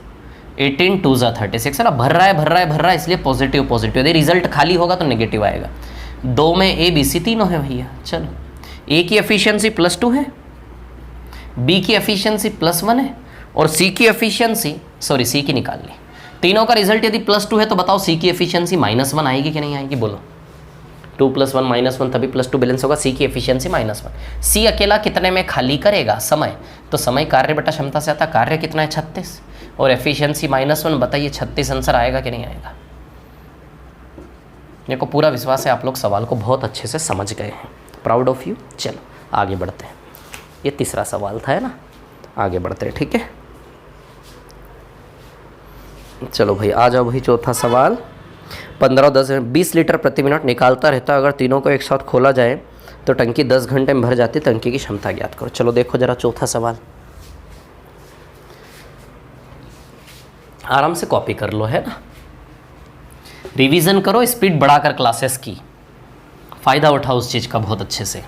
18 2 ज़ा 36, है ना, भर रहा है इसलिए पॉजिटिव पॉजिटिव। यदि रिजल्ट खाली होगा तो नेगेटिव आएगा। 2 में ए बी सी तीनों है भैया। चलो, ए की एफिशिएंसी +2 है, बी की एफिशिएंसी +1 है और सी की एफिशिएंसी, सॉरी सी की निकाल ली। तीनों का रिजल्ट यदि +2 है तो बताओ सी की एफिशिएंसी -1 आएगी कि नहीं आएगी, बोलो। 2 + 1 -1 तभी +2 बैलेंस होगा। सी की एफिशिएंसी -1। सी अकेला कितने में खाली करेगा, समय, तो समय कार्य बटा क्षमता से आता, कार्य कितना है 36 और एफिशिएंसी -1, बताइए 36 आंसर आएगा कि नहीं आएगा। मेरे को पूरा विश्वास है आप लोग सवाल को बहुत अच्छे से समझ गए हैं, प्राउड ऑफ यू। चलो आगे बढ़ते हैं, ये तीसरा सवाल था, है ना, आगे बढ़ते हैं, ठीक है। चलो भाई आ जाओ भाई, चौथा सवाल। 15 10 20 लीटर प्रति मिनट निकालता रहता है, अगर तीनों को एक साथ खोला जाए तो टंकी 10 घंटे में भर जाती है, टंकी की क्षमता ज्ञात करो। चलो देखो जरा चौथा सवाल, आराम से कॉपी कर लो, है ना, रिवीजन करो, स्पीड बढ़ाकर क्लासेस की, फ़ायदा उठाओ उस चीज़ का बहुत अच्छे से,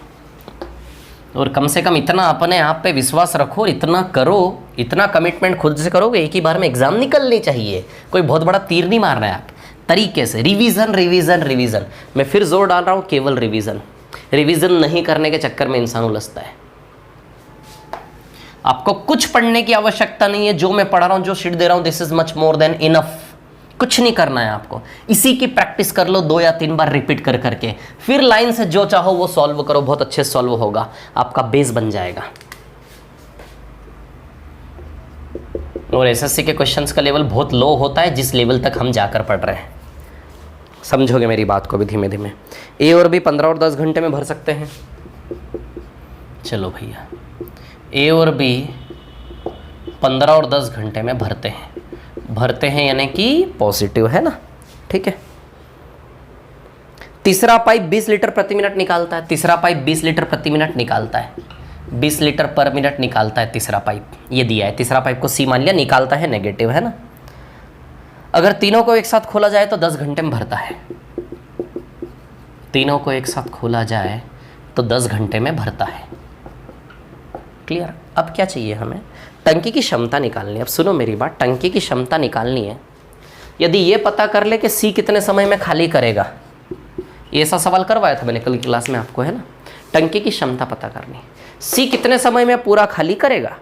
और कम से कम इतना अपने आप पे विश्वास रखो और इतना करो, इतना कमिटमेंट खुद से करोगे एक ही बार में एग्जाम निकलनी चाहिए, कोई बहुत बड़ा तीर नहीं मारना है आप, तरीके से रिवीजन रिवीजन रिवीजन। मैं फिर जोर डाल रहा हूँ, केवल रिवीजन। रिवीजन नहीं करने के चक्कर में इंसान उलझता है। आपको कुछ पढ़ने की आवश्यकता नहीं है, जो मैं पढ़ा रहा हूँ, जो शीट दे रहा हूँ, this is much more than enough. कुछ नहीं करना है आपको, इसी की प्रैक्टिस कर लो 2 या 3 बार रिपीट कर करके, फिर लाइन से जो चाहो वो सॉल्व करो, बहुत अच्छे से सॉल्व होगा, आपका बेस बन जाएगा। और एसएससी के क्वेश्चंस का लेवल बहुत लो होता है, जिस लेवल तक हम जाकर पढ़ रहे हैं, समझोगे मेरी बात को भी धीमे धीमे। ए और बी 15 और 10 घंटे में भर सकते हैं। चलो भैया, ए और बी 15 और 10 घंटे में भरते हैं यानी कि पॉजिटिव, है ना, ठीक है। तीसरा पाइप 20 लीटर प्रति मिनट निकालता है, तीसरा पाइप 20 लीटर प्रति मिनट निकालता है, 20 लीटर पर मिनट निकालता है तीसरा पाइप, ये दिया है। तीसरा पाइप को सी मान लिया, निकालता है नेगेटिव, है ना। अगर तीनों को एक साथ खोला जाए तो 10 घंटे में भरता है, तीनों को एक साथ खोला जाए तो 10 घंटे में भरता है, क्लियर। अब क्या चाहिए हमें, टंकी की क्षमता निकालनी है। अब सुनो मेरी बात, टंकी की क्षमता निकालनी है। यदि ये पता कर ले कि सी कितने समय में खाली करेगा, ये ऐसा सवाल करवाया था मैंने कल की क्लास में आपको, है ना। टंकी की क्षमता पता करनी, सी कितने समय में पूरा खाली करेगा।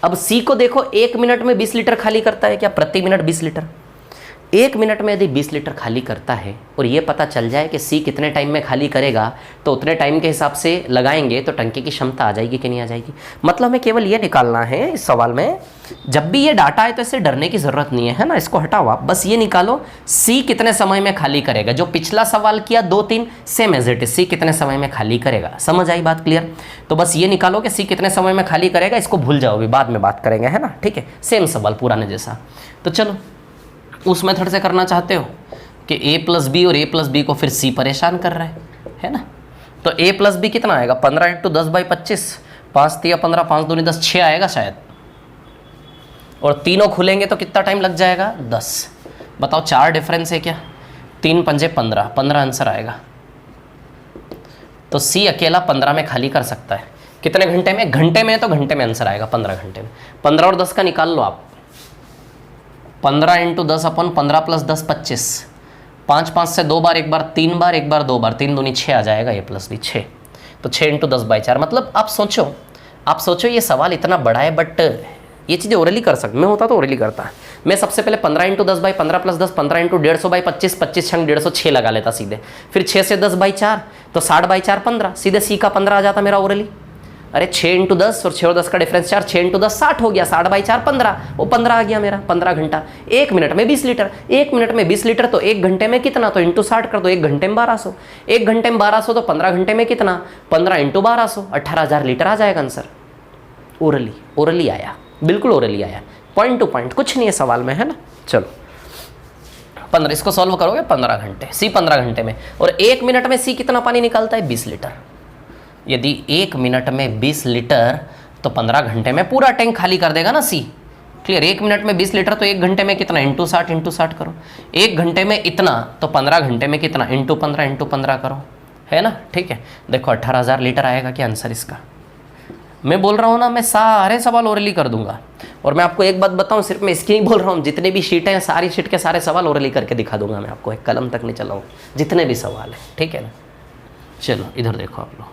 अब सी को देखो, 1 मिनट में 20 लीटर खाली करता है क्या, प्रति मिनट 20 लीटर। 1 मिनट में यदि 20 लीटर खाली करता है और ये पता चल जाए कि सी कितने टाइम में खाली करेगा, तो उतने टाइम के हिसाब से लगाएंगे तो टंकी की क्षमता आ जाएगी कि नहीं आ जाएगी। मतलब हमें केवल ये निकालना है इस सवाल में, जब भी ये डाटा है तो इससे डरने की ज़रूरत नहीं है ना, इसको हटाओ आप, बस ये निकालो सी कितने समय में खाली करेगा। जो पिछला सवाल किया 2-3 सेम एज इट इज, सी कितने समय में खाली करेगा। समझ आई बात क्लियर। तो बस ये निकालो कि सी कितने समय में खाली करेगा, इसको भूल जाओ, अभी बाद में बात करेंगे, है ना, ठीक है। सेम सवाल पुराने जैसा। तो चलो उस मेथड से करना चाहते हो कि a + b और a + b को फिर c परेशान कर रहा है ना। तो a + b कितना आएगा, 15 × 10/25, 5 × 3 = 15, 5 × 2 = 10, 6 आएगा शायद। और तीनों खुलेंगे तो कितना टाइम लग जाएगा 10। बताओ 4 डिफरेंस है क्या, 3 पंजे 15, 15 आंसर आएगा। तो सी अकेला 15 में खाली कर सकता है। कितने घंटे में? घंटे में, तो घंटे में आंसर आएगा 15 घंटे में। 15 और 10 का निकाल लो आप, 15 × 10 अपन 15 + 10 25, 5 5 से 2 बार, 1 बार 3 बार, 1 बार 2 बार, 3 दूनी 6 आ जाएगा, ये प्लस भी 6। तो 6 × 10/4। मतलब आप सोचो ये सवाल इतना बड़ा है, बट ये चीज़ें ओरली कर सकते। मैं होता तो ओरली करता। मैं सबसे पहले 15 × 10/15 + 10, 15 × 150/25, 25 छंग 150, 6 लगा लेता सीधे। फिर 6 से 10/4 तो 60/4 15, सीधे सी का 15 आ जाता मेरा ओरली। अरे 6 × 10 और 6 और 10 का डिफरेंस 4, 6 × 10 60 हो गया, 60/4 15, वो 15 आ गया मेरा। 15 घंटा, 1 मिनट में 20 लीटर, 1 मिनट में 20 लीटर, तो 1 घंटे में कितना? तो × 60 कर दो, 1 घंटे में 1200, 1 घंटे में 1200, तो 15 घंटे में कितना? 15 × 1200, 18,000 लीटर आ जाएगा आंसर। ओरली आया, बिल्कुल ओरली आया, पॉइंट टू पॉइंट, कुछ नहीं है सवाल में, है ना। चलो 15, इसको सॉल्व करोगे 15 घंटे, सी 15 घंटे में। और 1 मिनट में सी कितना पानी निकालता है? 20 लीटर। यदि 1 मिनट में 20 लीटर तो 15 घंटे में पूरा टैंक खाली कर देगा ना सी। क्लियर? 1 मिनट में 20 लीटर तो 1 घंटे में कितना? × 60 करो। 1 घंटे में इतना तो 15 घंटे में कितना? × 15 करो, है ना। ठीक है, देखो 18,000 लीटर आएगा क्या आंसर इसका। मैं बोल रहा हूँ ना, मैं सारे सवाल ओरली कर दूंगा। और मैं आपको एक बात बताऊँ, सिर्फ मैं इसकी नहीं बोल रहा हूँ, जितने भी शीटें हैं सारी शीट के सारे सवाल ओरली करके दिखा दूंगा मैं आपको, एक कलम तक नहीं चलाऊँ, जितने भी सवाल हैं, ठीक है ना। चलो इधर देखो आप लोग,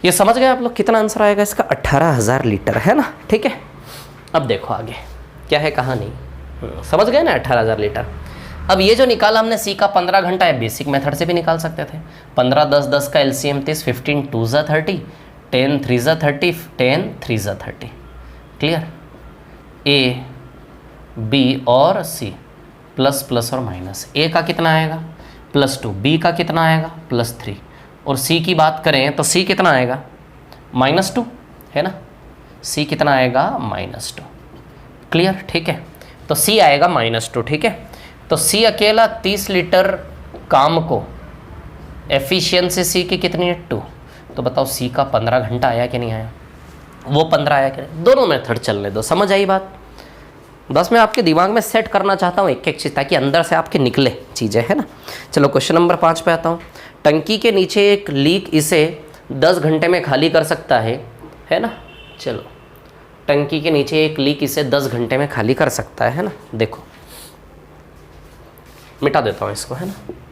ये समझ गए आप लोग कितना आंसर आएगा इसका? 18,000 लीटर, है ना। ठीक है, अब देखो आगे क्या है कहानी। समझ गए ना 18,000 लीटर। अब ये जो निकाला हमने सी का 15 घंटा है, बेसिक मेथड से भी निकाल सकते थे। 15 10 10 का एलसीएम 30, 15 2 ज़ा 30, 10 3 ज़ा 30, 10 3 ज़ा 30। क्लियर? ए बी और सी, प्लस प्लस और माइनस। ए का कितना आएगा? +2, बी का कितना आएगा? +3, और सी की बात करें तो सी कितना आएगा? -2, है ना। सी कितना आएगा? -2। क्लियर? ठीक है, तो सी आएगा -2। ठीक है, तो सी अकेला 30 लीटर काम को, एफिशिएंसी सी की कितनी है? 2। तो बताओ सी का 15 घंटा आया कि नहीं आया? वो 15 आया कि नहीं? दोनों मेथड चलने दो, समझ आई बात। बस मैं आपके दिमाग में सेट करना चाहता हूँ एक एक चीज़, ताकि अंदर से आपके निकले चीज़ें, है ना। चलो क्वेश्चन नंबर 5 पे आता हूँ। टंकी के नीचे एक लीक इसे 10 घंटे में खाली कर सकता है ना। चलो, टंकी के नीचे एक लीक इसे 10 घंटे में खाली कर सकता है ना। देखो मिटा देता हूँ इसको, है ना।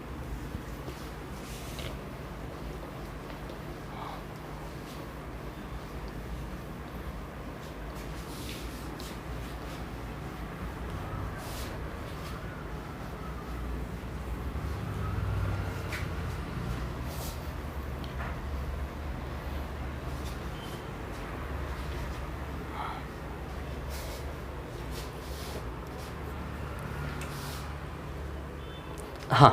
हाँ,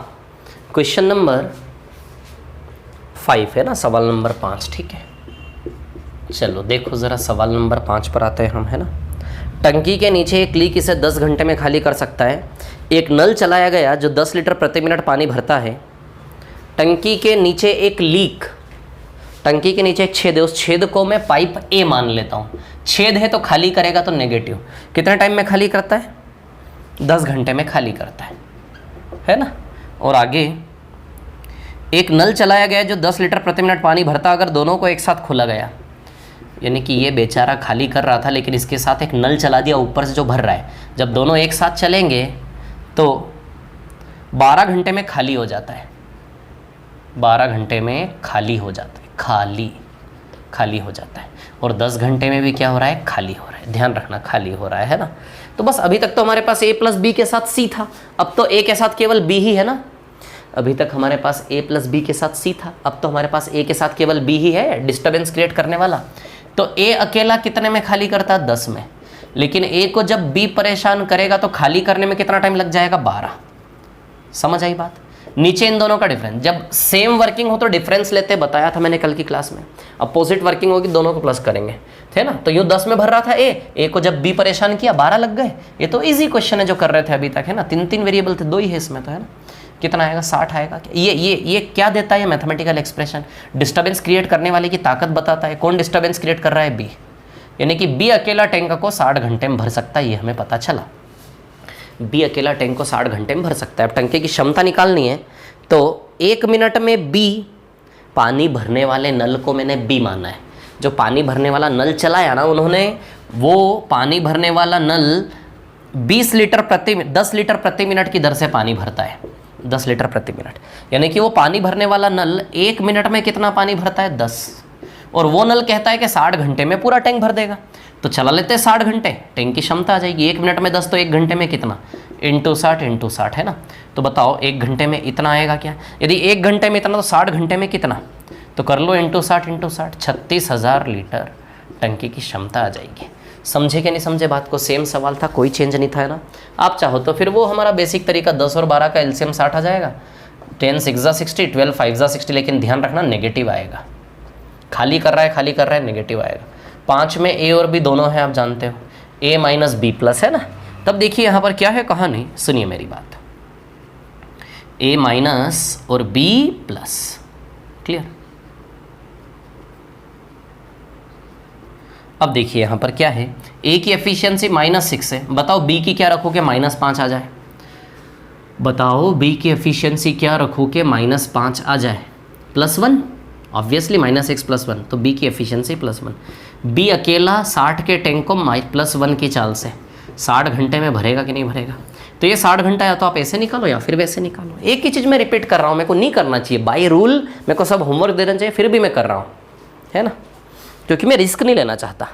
क्वेश्चन नंबर 5 है ना, सवाल नंबर 5। ठीक है, चलो देखो ज़रा सवाल नंबर 5 पर आते हैं हम, है ना। टंकी के नीचे एक लीक इसे 10 घंटे में खाली कर सकता है। एक नल चलाया गया जो 10 लीटर प्रति मिनट पानी भरता है। टंकी के नीचे एक लीक, टंकी के नीचे एक छेद है, उस छेद को मैं पाइप ए मान लेता हूँ। छेद है तो खाली करेगा तो नेगेटिव। कितने टाइम में खाली करता है? 10 घंटे में खाली करता है ना। और आगे एक नल चलाया गया जो 10 लीटर प्रति मिनट पानी भरता, अगर दोनों को एक साथ खोला गया, यानी कि ये बेचारा खाली कर रहा था लेकिन इसके साथ एक नल चला दिया ऊपर से जो भर रहा है, जब दोनों एक साथ चलेंगे तो 12 घंटे में खाली हो जाता है। 12 घंटे में खाली हो जाता है, खाली हो जाता है। और 10 घंटे में भी क्या हो रहा है? खाली हो रहा है। ध्यान रखना, खाली हो रहा है ना। तो बस अभी तक तो हमारे पास a + b के साथ c था, अब तो a के साथ केवल b ही है ना। अभी तक हमारे पास a + b के साथ c था, अब तो हमारे पास a के साथ केवल b ही है, डिस्टर्बेंस क्रिएट करने वाला। तो a अकेला कितने में खाली करता है? 10 में। लेकिन a को जब b परेशान करेगा तो खाली करने में कितना टाइम लग जाएगा? 12। समझ आई बात? नीचे इन दोनों का डिफरेंस, जब सेम वर्किंग हो तो डिफरेंस लेते, बताया था मैंने कल की क्लास में। अपोजिट वर्किंग होगी दोनों को प्लस करेंगे, थे ना। तो यूँ 10 में भर रहा था ए को जब बी परेशान किया 12 लग गए। ये तो इजी क्वेश्चन है जो कर रहे थे अभी तक, है ना। 3 वेरिएबल थे, 2 ही है इसमें तो, है ना। कितना आएगा? 60 आएगा। ये क्या देता है? मैथमेटिकल एक्सप्रेशन डिस्टर्बेंस क्रिएट करने वाले की ताकत बताता है। कौन डिस्टर्बेंस क्रिएट कर रहा है? बी। यानी कि बी अकेला टैंक को 60 घंटे में भर सकता है, ये हमें पता चला। बी अकेला टैंक को 60 घंटे में भर सकता है। अब टंकी की क्षमता निकालनी है तो 1 मिनट में बी, पानी भरने वाले नल को मैंने बी माना है, जो पानी भरने वाला नल चलाया ना उन्होंने, वो पानी भरने वाला नल 10 लीटर प्रति मिनट की दर से पानी भरता है, 10 लीटर प्रति मिनट। यानी कि वो पानी भरने वाला नल 1 मिनट में कितना पानी भरता है? 10। और वो नल कहता है कि 60 घंटे में पूरा टैंक भर देगा, तो चला लेते हैं 60 घंटे, टैंक की क्षमता आ जाएगी। 1 मिनट में 10 तो 1 घंटे में कितना? इंटू 60 है ना। तो बताओ 1 घंटे में इतना आएगा क्या? यदि 1 घंटे में इतना तो 60 घंटे में कितना? तो कर लो इंटू 60 36,000 लीटर टंकी की क्षमता आ जाएगी। समझे कि नहीं समझे बात को? सेम सवाल था, कोई चेंज नहीं था, है ना। आप चाहो तो फिर वो हमारा बेसिक तरीका 10 और 12 का एलसीएम 60 आ जाएगा, 10 6 जा 60, 12 5 जा 60, लेकिन ध्यान रखना नेगेटिव आएगा। खाली कर रहा है नेगेटिव आएगा। 5 में ए और बी दोनों है, आप जानते हो, ए माइनस बी प्लस, है ना। तब देखिए यहाँ पर क्या है कहानी, सुनिए मेरी बात, ए माइनस और बी प्लस, क्लियर। अब देखिए यहाँ पर क्या है, ए की एफिशिएंसी -6 है, बताओ बी की क्या रखोगे? -5 आ जाए। बताओ बी की एफिशिएंसी क्या रखोगे? -5 आ जाए, +1, ऑब्वियसली -6 +1, तो बी की एफिशिएंसी +1। बी अकेला 60 के टैंक को +1 की चाल से 60 घंटे में भरेगा कि नहीं भरेगा? तो ये 60 घंटा या तो आप ऐसे निकालो या फिर वैसे निकालो। एक ही चीज़ मैं रिपीट कर रहा हूँ, मेरे को नहीं करना चाहिए बाय रूल, मेरे को सब होमवर्क देना चाहिए, फिर भी मैं कर रहा हूँ, है ना, क्योंकि मैं रिस्क नहीं लेना चाहता।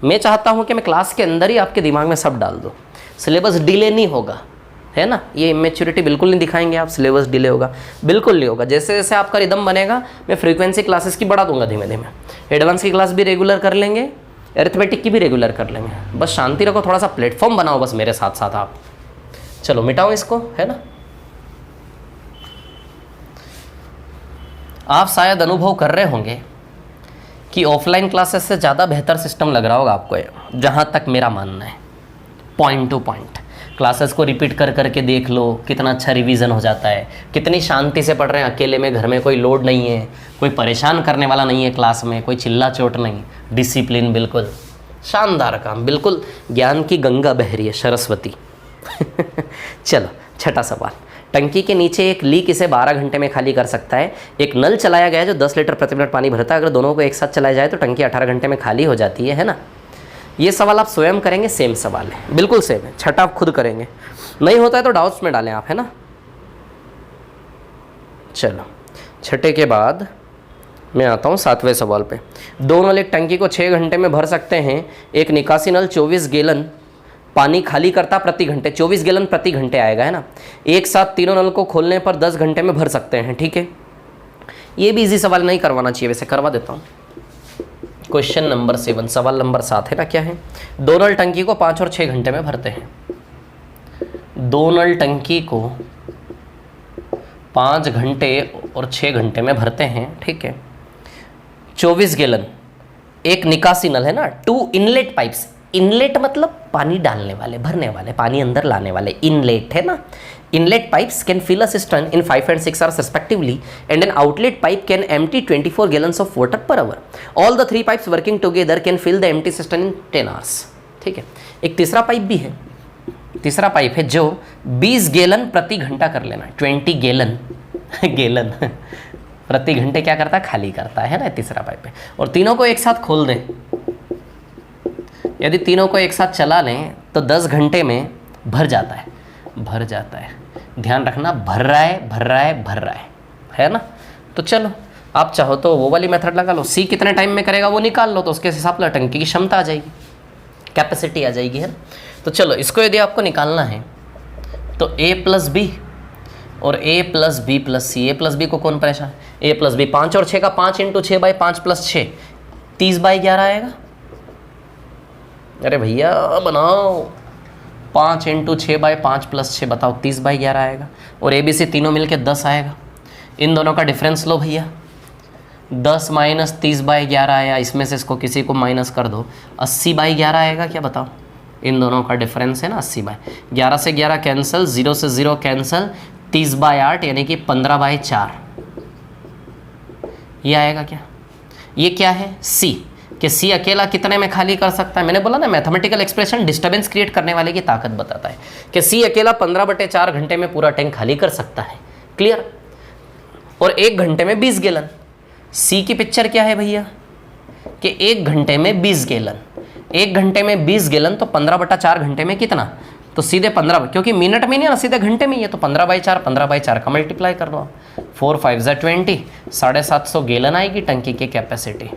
मैं चाहता हूँ कि मैं क्लास के अंदर ही आपके दिमाग में सब डाल दूँ, सिलेबस डिले नहीं होगा, है ना। ये इमेच्योरिटी बिल्कुल नहीं दिखाएंगे आप, सिलेबस डिले होगा, बिल्कुल नहीं होगा। जैसे जैसे आपका रिदम बनेगा मैं फ्रीक्वेंसी क्लासेस की बढ़ा दूंगा धीमे धीमे, एडवांस की क्लास भी रेगुलर कर लेंगे, अरिथमेटिक की भी रेगुलर कर लेंगे। बस शांति रखो, थोड़ा सा प्लेटफॉर्म बनाओ बस मेरे साथ साथ आप। चलो मिटाओ इसको, है ना। आप शायद अनुभव कर रहे होंगे कि ऑफलाइन क्लासेस से ज़्यादा बेहतर सिस्टम लग रहा होगा आपको, जहाँ तक मेरा मानना है। पॉइंट टू पॉइंट क्लासेस को रिपीट कर करके देख लो, कितना अच्छा रिवीजन हो जाता है, कितनी शांति से पढ़ रहे हैं, अकेले में, घर में कोई लोड नहीं है, कोई परेशान करने वाला नहीं है क्लास में, कोई चिल्ला चोट नहीं, डिसिप्लिन बिल्कुल शानदार काम, बिल्कुल ज्ञान की गंगा बह रही है, सरस्वती। चलो छठा सवाल, टंकी के नीचे एक लीक इसे 12 घंटे में खाली कर सकता है। एक नल चलाया गया है जो 10 लीटर प्रति मिनट पानी भरता है, अगर दोनों को एक साथ चलाया जाए तो टंकी 18 घंटे में खाली हो जाती है ना। ये सवाल आप स्वयं करेंगे, सेम सवाल है, बिल्कुल सेम है। छठा आप खुद करेंगे, नहीं होता है तो डाउट्स में डालें आप, है ना। चलो छठे के बाद मैं आता हूँ 7वें सवाल पे। दो नल एक टंकी को 6 घंटे में भर सकते हैं। एक निकासी नल 24 गैलन पानी खाली करता प्रति घंटे, 24 गैलन प्रति घंटे आएगा, है ना। एक साथ तीनों नल को खोलने पर 10 घंटे में भर सकते हैं, ठीक है। ये भी इजी सवाल नहीं करवाना चाहिए, वैसे करवा देता हूँ। क्वेश्चन नंबर 7, सवाल नंबर 7 है ना, क्या है। दो नल टंकी को 5 और 6 घंटे में भरते हैं। दो नल टंकी को 5 घंटे और 6 घंटे में भरते हैं, ठीक है। 24 गैलन एक निकासी नल है ना, 2 इनलेट पाइप्स, इनलेट मतलब पानी डालने वाले, भरने वाले, पानी अंदर लाने वाले, इनलेट है ना। Inlet pipes can fill a cistern in 5 and 6 hours respectively, and an outlet pipe can empty 24 gallons of water per hour. All the 3 pipes working together can fill the empty cistern in 10 hours. ठीक है। एक तीसरा pipe भी है, तीसरा pipe है जो 20 gallon प्रति घंटा कर लेना, 20 गैलन गैलन प्रति घंटे क्या करता है, खाली करता है ना, तीसरा पाइप है। और तीनों को एक साथ खोल दें, यदि तीनों को एक साथ चला लें तो 10 घंटे में भर जाता है, भर जाता है। ध्यान रखना, भर रहा है, भर रहा है, भर रहा है ना। तो चलो आप चाहो तो वो वाली मेथड लगा लो, सी कितने टाइम में करेगा वो निकाल लो, तो उसके हिसाब से टंकी की क्षमता आ जाएगी, कैपेसिटी आ जाएगी, है ना। तो चलो इसको यदि आपको निकालना है तो ए प्लस बी और ए प्लस बी प्लस सी, ए प्लस बी को कौन परेशान, ए प्लस बी, 5 और 6 का 5 × 6 / 5 + 6 30/11 आएगा। अरे भैया बनाओ, 5 × 6 / 5 + 6 बताओ, 30/11 आएगा। और ए बी सी तीनों मिलके 10 आएगा। इन दोनों का डिफरेंस लो भैया, 10 - 30/11 आया, इसमें से इसको किसी को माइनस कर दो, 80/11 आएगा क्या, बताओ। इन दोनों का डिफरेंस है ना 80/11 से 11 कैंसिल, 0 से 0 कैंसिल, 30/8 यानी कि 15/4 ये आएगा क्या। ये क्या है, सी। कि सी अकेला कितने में खाली कर सकता है। मैंने बोला ना मैथमेटिकल एक्सप्रेशन डिस्टर्बेंस क्रिएट करने वाले की ताकत बताता है कि सी अकेला 15/4 घंटे में पूरा टैंक खाली कर सकता है। क्लियर। और 1 घंटे में 20 गैलन। सी की पिक्चर क्या है भैया कि 1 घंटे में 20 गैलन, 1 घंटे में 20 गैलन, तो 15/4 घंटे में कितना, तो सीधे 15, क्योंकि मिनट में नहीं है ना, सीधे घंटे में ही है, तो 15/4 का मल्टीप्लाई कर दो। 4 5 20, 750 गैलन आएगी टंकी की कैपेसिटी।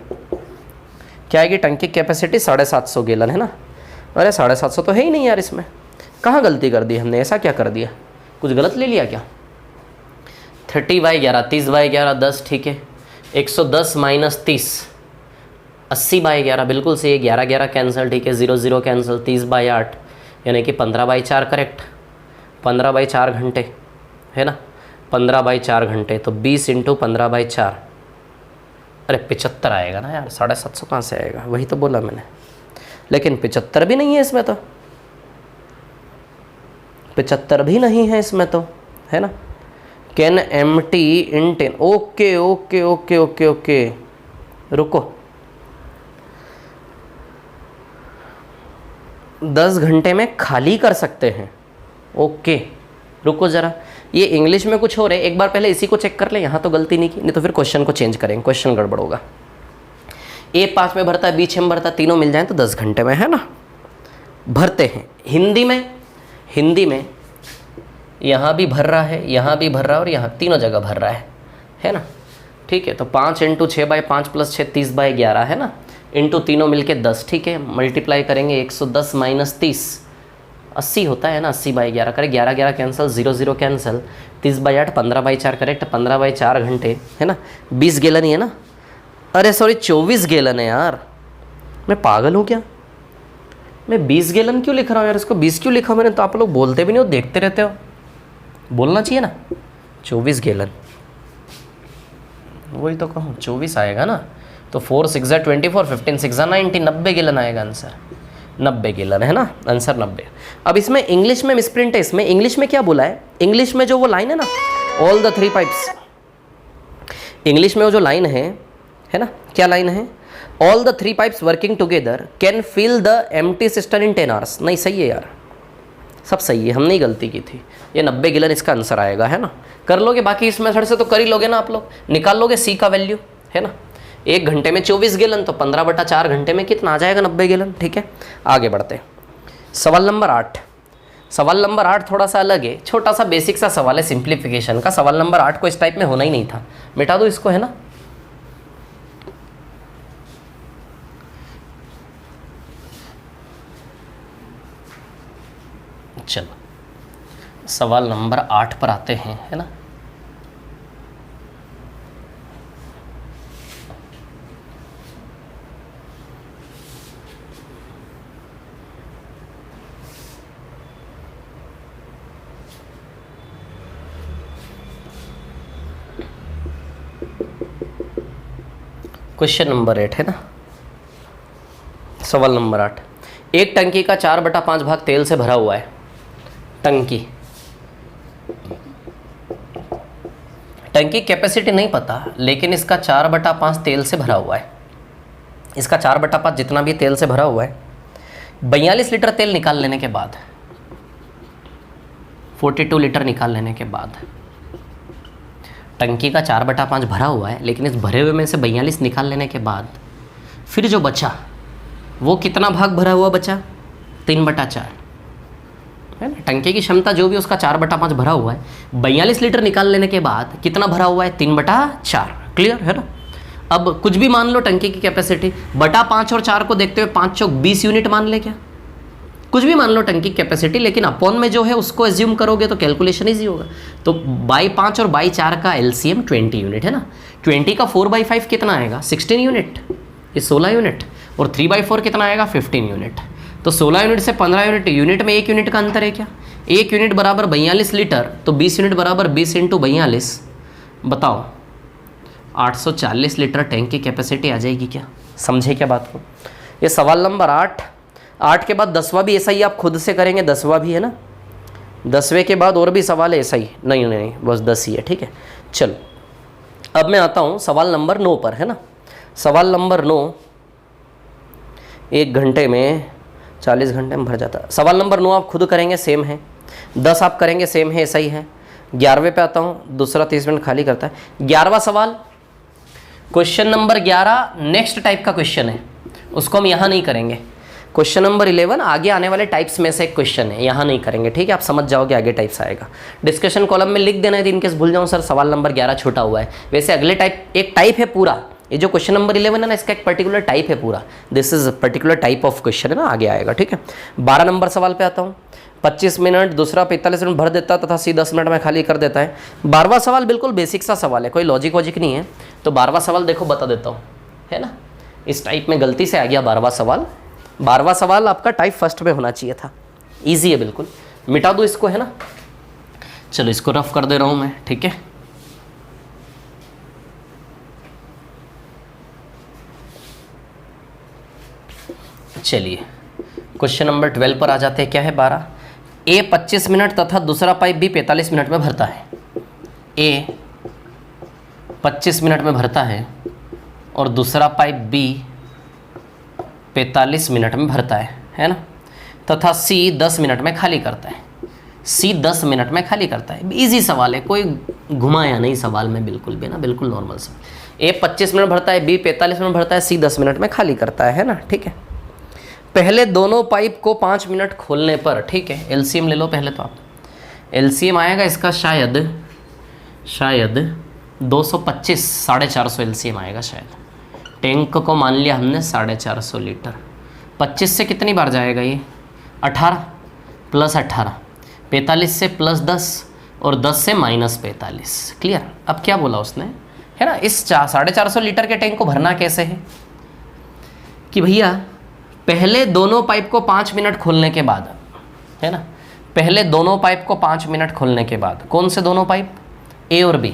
क्या आएगी टंकी कैपेसिटी? 750 गैलन, है ना। अरे 750 तो है ही नहीं यार, इसमें कहाँ गलती कर दी हमने, ऐसा क्या कर दिया, कुछ गलत ले लिया क्या? 30/11, 30/11 10, ठीक है। 110 - 30, 80/11, बिल्कुल सही है। 11 11 कैंसिल, ठीक है। 0 0 कैंसिल। 30/8 यानी कि 15/4 करेक्ट। 15/4 घंटे, है ना। 15/4 घंटे, तो 20 × 15/4, अरे 75 आएगा ना यार, 750 कहाँ से आएगा, वही तो बोला मैंने। लेकिन 75 भी नहीं है इसमें, तो 75 भी नहीं है इसमें, तो है ना। Can MT in 10, okay okay okay okay okay, रुको, 10 घंटे में खाली कर सकते हैं। ओके रुको ज़रा, ये इंग्लिश में कुछ हो रहा है, एक बार पहले इसी को चेक कर ले, यहाँ तो गलती नहीं की, नहीं तो फिर क्वेश्चन को चेंज करेंगे, क्वेश्चन गड़बड़ होगा। ए 5 में भरता है, बी 6 में भरता है, तीनों मिल जाएं तो 10 घंटे में, है ना, भरते हैं। हिंदी में यहाँ भी भर रहा है, यहाँ भी भर रहा है, और यहाँ तीनों जगह भर रहा है ना। ठीक है, तो 5 × 6/5 + 6 30/11, है ना, इंटू तीनों मिलके 10, ठीक है। मल्टीप्लाई करेंगे 110 - 30, 80 होता है ना। 80/11 करें, 11 11 कैंसिल, 0 0 कैंसिल। 30/8, 15/4 करेक्ट, 15/4 घंटे, है ना। 20 गैलन ही है ना, अरे सॉरी 24 गैलन है यार, मैं पागल हूँ क्या, मैं 20 गैलन क्यों लिख रहा हूँ यार, इसको 20 क्यों लिखा मैंने, तो आप लोग बोलते भी नहीं हो, देखते रहते हो, बोलना चाहिए ना। 24 गैलन, वही तो कहूँ 24 आएगा ना, तो 4 6 24, 15 6 90, 90 गैलन आएगा आंसर, 90 गैलन, है ना, आंसर 90। अब इसमें इंग्लिश में मिसप्रिंट है, इसमें इंग्लिश में क्या बोला है, इंग्लिश में जो वो लाइन है ना, ऑल द 3 पाइप्स, इंग्लिश में वो जो लाइन है ना, क्या लाइन है, all the 3 pipes working together can fill the empty system in 10 hours। नहीं सही है यार, सब सही है, हमने ही गलती की थी, ये 90 गैलन इसका आंसर आएगा, है ना। कर लोगे, बाकी इस मेथड से तो कर ही लोगे ना आप लोग, निकाल लोगे सी का वैल्यू, है ना। 1 घंटे में 24 गैलन, तो 15/4 घंटे में कितना आ जाएगा, 90 गैलन, ठीक है। आगे बढ़ते हैं, सवाल नंबर 8। सवाल नंबर 8 थोड़ा सा अलग है, छोटा सा बेसिक सा सवाल है सिंप्लीफिकेशन का। सवाल नंबर 8 को इस टाइप में होना ही नहीं था, मिटा दो इसको, है ना। चलो सवाल नंबर 8 पर आते हैं, है ना। क्वेश्चन नंबर 8 है ना, सवाल नंबर 8। एक टंकी का 4/5 भाग तेल से भरा हुआ है। टंकी कैपेसिटी नहीं पता, लेकिन इसका 4/5 तेल से भरा हुआ है। इसका 4/5 जितना भी तेल से भरा हुआ है, 42 लीटर तेल निकाल लेने के बाद, 42 लीटर निकाल लेने के बाद, टंकी का 4/5 भरा हुआ है, लेकिन इस भरे हुए में से 42 निकाल लेने के बाद फिर जो बचा वो कितना भाग भरा हुआ बचा, 3/4, है ना। टंकी की क्षमता जो भी उसका 4/5 भरा हुआ है, 42 लीटर निकाल लेने के बाद कितना भरा हुआ है, 3/4। क्लियर है ना। अब कुछ भी मान लो टंकी की कैपेसिटी, बटा 5 और 4 को देखते हुए 5 चौक 20 यूनिट मान ले, क्या कुछ भी मान लो टंकी कैपेसिटी, लेकिन अपॉन में जो है उसको एज्यूम करोगे तो कैलकुलेशन ईजी होगा। तो बाई 5 और बाई 4 का एलसीएम 20 यूनिट, है ना। 20 का 4/5 कितना आएगा, 16 यूनिट, ये 16 यूनिट, और 3/4 कितना आएगा, 15 यूनिट। तो 16 यूनिट से 15 यूनिट, यूनिट में 1 यूनिट का अंतर है क्या, 1 यूनिट बराबर 42 लीटर, तो 20 यूनिट बराबर 20 × 42, बताओ 840 लीटर टैंक की कैपेसिटी आ जाएगी क्या। समझे क्या बात को। ये सवाल नंबर 8 के बाद 10वां भी ऐसा ही आप खुद से करेंगे, 10वां भी है ना, 10वें के बाद और भी सवाल है ऐसा ही, नहीं बस 10 ही है, ठीक है। चलो अब मैं आता हूँ सवाल नंबर 9 पर, है ना। सवाल नंबर 9, 1 घंटे में 40 घंटे में भर जाता। सवाल नंबर 9 आप खुद करेंगे, सेम है। 10 आप करेंगे, सेम है, ऐसा ही है। 11वें पे आता हूँ, दूसरा 30 मिनट खाली करता है। 11वां सवाल, क्वेश्चन नंबर 11 नेक्स्ट टाइप का क्वेश्चन है, उसको हम यहाँ नहीं करेंगे। क्वेश्चन नंबर 11 आगे आने वाले टाइप्स में से एक क्वेश्चन है, यहाँ नहीं करेंगे, ठीक है। आप समझ जाओगे आगे टाइप्स आएगा। डिस्कशन कॉलम में लिख देना है, इनकेस भूल जाऊँ सर सवाल नंबर 11 छोटा हुआ है। वैसे अगले टाइप, एक टाइप है पूरा, ये जो क्वेश्चन नंबर 11 है ना, इसका एक पर्टिकुलर टाइप है पूरा। This is particular type of question है ना, आगे आएगा, ठीक है। 12 नंबर सवाल पे आता हूँ। 25 मिनट, दूसरा 45 मिनट भर देता तथा सी 10 मिनट में खाली कर देता है। 12वां सवाल बिल्कुल बेसिक सा सवाल है, कोई लॉजिक वॉजिक नहीं है। तो 12वां सवाल देखो बता देता हूँ, है ना। इस टाइप में गलती से आ गया 12वां सवाल। 12वां सवाल आपका टाइप फर्स्ट में होना चाहिए था। ईजी है बिल्कुल, मिटा दो इसको, है ना। चलो इसको रफ कर दे रहा हूँ मैं, ठीक है। चलिए क्वेश्चन नंबर 12 पर आ जाते हैं। क्या है 12, ए 25 मिनट तथा दूसरा पाइप भी 45 मिनट में भरता है। ए 25 मिनट में भरता है और दूसरा पाइप बी 45 मिनट में भरता है ना। तथा सी 10 मिनट में खाली करता है। सी 10 मिनट में खाली करता है। इजी सवाल है, कोई घुमाया नहीं सवाल में बिल्कुल भी ना, बिल्कुल नॉर्मल सवाल। ए 25 मिनट भरता है, बी 45 मिनट भरता है, सी 10 मिनट में खाली करता है ना, ठीक है। पहले दोनों पाइप को 5 मिनट खोलने पर, ठीक है, एलसीएम ले लो पहले। तो आप एलसीएम आएगा इसका शायद 225, 450 एलसीएम आएगा शायद। टैंक को मान लिया हमने 450 लीटर। 25 से कितनी बार जाएगा ये, 18 प्लस 18, 45 से प्लस 10 और 10 से माइनस 45। क्लियर। अब क्या बोला उसने, है ना, इस 450 लीटर के टैंक को भरना कैसे है कि भैया पहले दोनों पाइप को 5 मिनट खोलने के बाद, है ना, पहले दोनों पाइप को 5 मिनट खोलने के बाद, कौन से दोनों पाइप, ए और बी।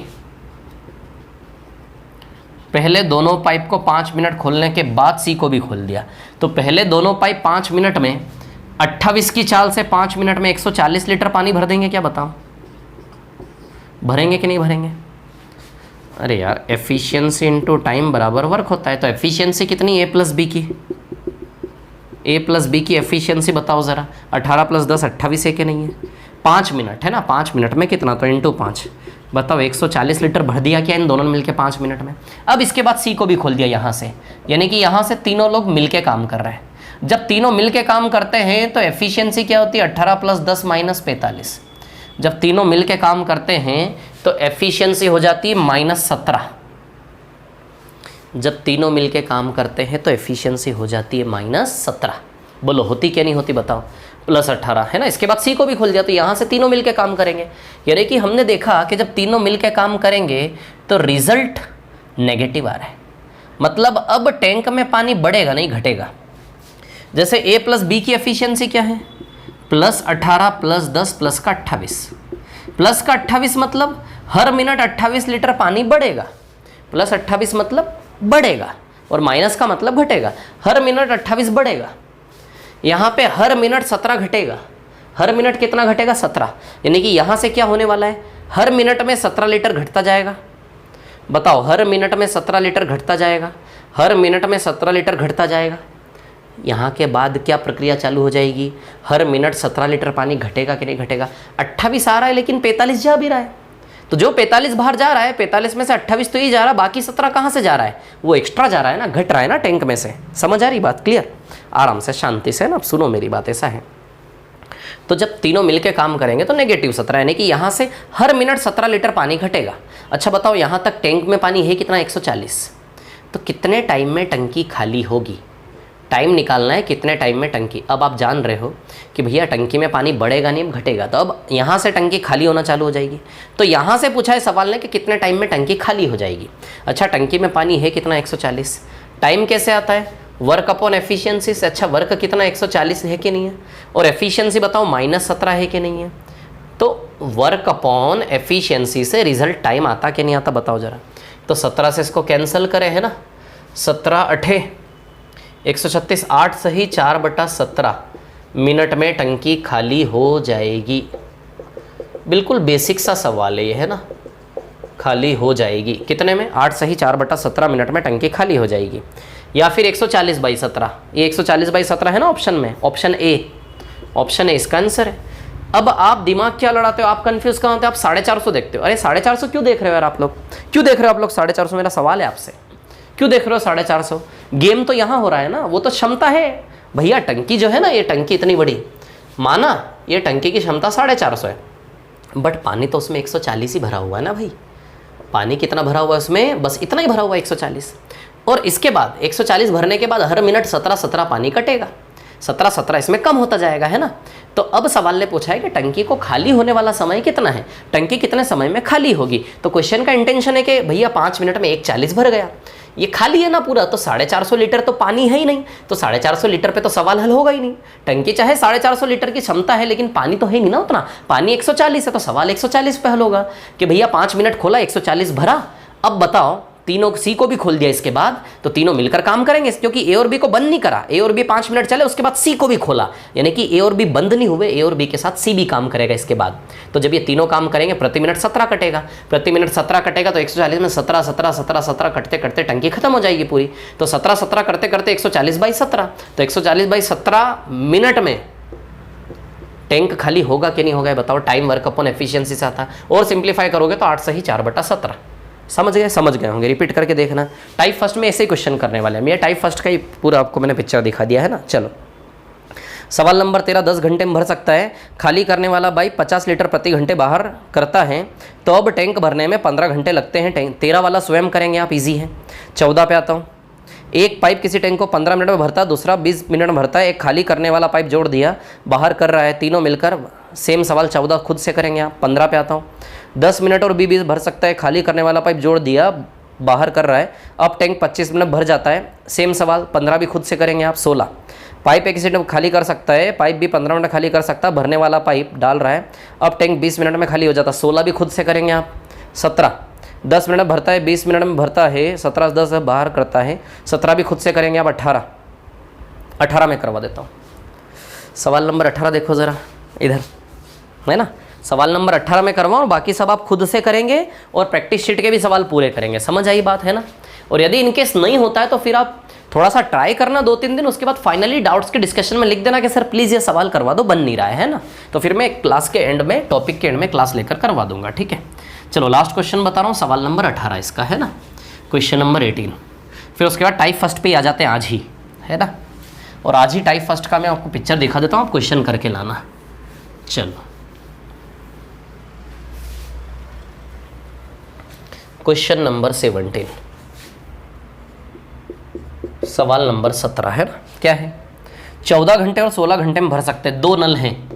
पहले दोनों पाइप को 5 मिनट खोलने के बाद सी को भी खोल दिया। तो पहले दोनों पाइप 5 मिनट में 28 की चाल से 5 मिनट में 140 लीटर पानी भर देंगे। क्या बताओ, भरेंगे कि नहीं भरेंगे? अरे यार, एफिशिएंसी इनटू टाइम बराबर वर्क होता है। तो एफिशिएंसी कितनी, ए प्लस बी की, ए प्लस बी की एफिशिएंसी बताओ ज़रा। 18 प्लस 10 28 है कि नहीं है। 5 मिनट है ना, 5 मिनट में कितना, तो इंटू 5 बताओ 140 लीटर भर दिया क्या इन दोनों ने मिलकर 5 मिनट में। अब इसके बाद सी को भी खोल दिया यहाँ से, यानी कि यहाँ से तीनों लोग मिलके काम कर रहे हैं। जब तीनों मिलके काम करते हैं तो एफिशिएंसी क्या होती है, 18 प्लस 10 माइनस 45। जब तीनों मिलके काम करते हैं तो एफिशिएंसी हो जाती है -17। जब तीनों मिलके काम करते हैं तो एफिशिएंसी हो जाती है -17। बोलो होती क्या नहीं होती बताओ, प्लस 18 है ना। इसके बाद सी को भी खोल दिया, तो यहाँ से तीनों मिलके काम करेंगे। यानी कि हमने देखा कि जब तीनों मिलके काम करेंगे तो रिजल्ट नेगेटिव आ रहा है। मतलब अब टैंक में पानी बढ़ेगा नहीं घटेगा। जैसे ए प्लस बी की एफिशिएंसी क्या है, प्लस 18 प्लस 10 प्लस का 28। प्लस का 28 मतलब हर मिनट 28 लीटर पानी बढ़ेगा। प्लस 28 मतलब बढ़ेगा और माइनस का मतलब घटेगा। हर मिनट 28 बढ़ेगा, यहाँ पे हर मिनट 17 घटेगा। हर मिनट कितना घटेगा, 17। यानी कि यहाँ से क्या होने वाला है, हर मिनट में 17 लीटर घटता जाएगा। बताओ, हर मिनट में 17 लीटर घटता जाएगा, हर मिनट में 17 लीटर घटता जाएगा। यहाँ के बाद क्या प्रक्रिया चालू हो जाएगी, हर मिनट 17 लीटर पानी घटेगा कि नहीं घटेगा। 28 आ रहा है लेकिन 45 जा भी रहा है, तो जो 45 बाहर जा रहा है 45 में से 28 तो ही जा रहा है, बाकी 17 कहाँ से जा रहा है, वो एक्स्ट्रा जा रहा है ना, घट रहा है ना टैंक में से। समझ आ रही बात, क्लियर। आराम से शांति से ना, अब सुनो मेरी बात, ऐसा है। तो जब तीनों मिलके काम करेंगे तो नेगेटिव 17, यानी कि यहाँ से हर मिनट 17 लीटर पानी घटेगा। अच्छा बताओ, यहाँ तक टैंक में पानी है कितना, 140। तो कितने टाइम में टंकी खाली होगी, टाइम निकालना है कितने टाइम में टंकी। अब आप जान रहे हो कि भैया टंकी में पानी बढ़ेगा नहीं घटेगा, तो अब यहाँ से टंकी खाली होना चालू हो जाएगी। तो यहाँ से पूछा है सवाल ने कि कितने टाइम में टंकी खाली हो जाएगी। अच्छा, टंकी में पानी है कितना, 140। टाइम कैसे आता है, वर्क अपॉन एफिशिएंसी से। अच्छा, वर्क कितना, 140 है कि नहीं है, और एफिशिएंसी बताओ -17 है कि नहीं है। तो वर्क अपॉन एफिशिएंसी से रिजल्ट टाइम आता कि नहीं आता, बताओ ज़रा। तो 17 से इसको कैंसिल करें, है ना, 17 8 136, 8 सही 4/17 मिनट में टंकी खाली हो जाएगी। बिल्कुल बेसिक सा सवाल है ये, है ना, खाली हो जाएगी। कितने में? 8 सही 4/17 मिनट में टंकी खाली हो जाएगी। या फिर 140/17, ये 140/17 है ना ऑप्शन में, ऑप्शन ए इसका आंसर है। अब आप दिमाग क्या लड़ाते हो, आप कंफ्यूज कहाँ होते हो, आप 450 देखते हो। अरे 450 क्यों देख रहे हो यार आप लोग, क्यों देख रहे हो आप लोग 450? मेरा सवाल है आपसे, क्यों देख रहे हो 450? गेम तो यहाँ हो रहा है ना, वो तो क्षमता है भैया। टंकी जो है ना, ये टंकी इतनी बड़ी, माना ये टंकी की क्षमता 450 है, बट पानी तो उसमें 140 ही भरा हुआ है ना भाई। पानी कितना भरा हुआ है उसमें? बस इतना ही भरा हुआ है, 140। और इसके बाद 140 भरने के बाद हर मिनट 17 पानी कटेगा, 17 इसमें कम होता जाएगा, है ना। तो अब सवाल ने पूछा है कि टंकी को खाली होने वाला समय कितना है, टंकी कितने समय में खाली होगी। तो क्वेश्चन का इंटेंशन है कि भैया 5 मिनट में 140 भर गया, ये खाली है ना पूरा, तो 450 लीटर तो पानी है ही नहीं, तो 450 लीटर पे तो सवाल हल होगा ही नहीं। टंकी चाहे 450 लीटर की क्षमता है, लेकिन पानी तो है नहीं ना उतना, पानी 140 है, तो सवाल 140 पे हल होगा कि भैया 5 मिनट खोला 140 भरा। अब बताओ, तीनों सी को भी खोल दिया इसके बाद, तो तीनों मिलकर काम करेंगे, क्योंकि ए और बी को बंद नहीं करा, ए और बी 5 मिनट चले, उसके बाद सी को भी खोला, यानी कि ए और बी बंद नहीं हुए, ए और बी के साथ सी भी काम करेगा इसके बाद। तो जब ये तीनों काम करेंगे, प्रति मिनट 17 कटेगा, प्रति मिनट 17 कटेगा, तो 140 में 17 करते करते टंकी खत्म हो जाएगी पूरी। तो 17 करते करते 140/17, तो 140/17 मिनट में टैंक खाली होगा कि नहीं होगा, बताओ। टाइम वर्क अपॉन एफिशिएंसी से आता है, और सिंप्लीफाई करोगे तो 8 सही 4/17। समझ गए होंगे, रिपीट करके देखना। टाइप फर्स्ट में ऐसे ही क्वेश्चन करने वाले हैं, मैं टाइप फर्स्ट का ही पूरा आपको मैंने पिक्चर दिखा दिया है ना। चलो सवाल नंबर 13, 10 घंटे में भर सकता है, खाली करने वाला पाइप 50 लीटर प्रति घंटे बाहर करता है, तो अब टैंक भरने में 15 घंटे लगते हैं। 13 वाला स्वयं करेंगे आप, ईजी है। 14 पे आता हूँ। एक पाइप किसी टैंक को 15 मिनट में भरता है, दूसरा 20 मिनट में भरता है, एक खाली करने वाला पाइप जोड़ दिया, बाहर कर रहा है, तीनों मिलकर सेम सवाल 14 खुद से करेंगे आप। 15 पे आता हूँ। 10 मिनट और 20 भर सकता है, खाली करने वाला पाइप जोड़ दिया, बाहर कर रहा है, अब टैंक 25 मिनट भर जाता है, सेम सवाल 15 भी खुद से करेंगे आप। 16 पाइप एक सेकंड में खाली कर सकता है, पाइप भी 15 मिनट खाली कर सकता है, भरने वाला पाइप डाल रहा है, अब टैंक 20 मिनट में खाली हो जाता है, 16 भी खुद से करेंगे आप। 17 10 मिनट भरता है, 20 मिनट में भरता है, 17 10 बाहर करता है, 17 भी खुद से करेंगे आप। 18 में करवा देता हूँ। सवाल नंबर 18 देखो ज़रा इधर, है ना। सवाल नंबर 18 में करवाओ, बाकी सब आप खुद से करेंगे और प्रैक्टिस शीट के भी सवाल पूरे करेंगे। समझ आई बात, है ना। और यदि इनकेस नहीं होता है तो फिर आप थोड़ा सा ट्राई करना 2-3 दिन, उसके बाद फाइनली डाउट्स के डिस्कशन में लिख देना कि सर प्लीज़ ये सवाल करवा दो, बन नहीं रहा है ना। तो फिर मैं क्लास के एंड में, टॉपिक के एंड में क्लास लेकर करवा दूंगा, ठीक है। चलो लास्ट क्वेश्चन बता रहा हूँ, सवाल नंबर 18 इसका, है ना। क्वेश्चन नंबर 18, फिर उसके बाद टाइप फर्स्ट पे आ जाते हैं आज ही, है ना। और आज ही टाइप फर्स्ट का मैं आपको पिक्चर दिखा देता हूँ, आप क्वेश्चन करके लाना। चलो क्वेश्चन नंबर 17, सवाल नंबर 17 है ना। क्या है? 14 घंटे और 16 घंटे में भर सकते हैं, 2 नल हैं,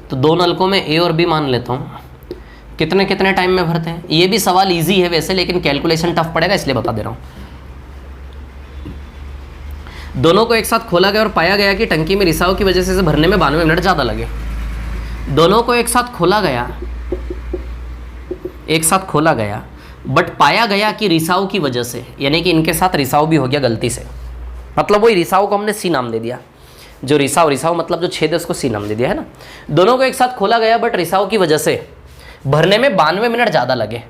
तो 2 नल को मैं ए और बी मान लेता हूँ। कितने कितने टाइम में भरते हैं? ये भी सवाल इजी है वैसे, लेकिन कैलकुलेशन टफ पड़ेगा, इसलिए बता दे रहा हूँ। दोनों को एक साथ खोला गया और पाया गया कि टंकी में रिसाव की वजह से इसे भरने में 92 मिनट ज़्यादा लगे। दोनों को एक साथ खोला गया, बट पाया गया कि रिसाव की वजह से, यानी कि इनके साथ रिसाव भी हो गया गलती से, मतलब वही रिसाव को हमने सी नाम दे दिया। जो रिसाव मतलब जो छेद है उसको सी नाम दे दिया, है ना। दोनों को एक साथ खोला गया, बट रिसाव की वजह से भरने में 92 मिनट ज़्यादा लगे,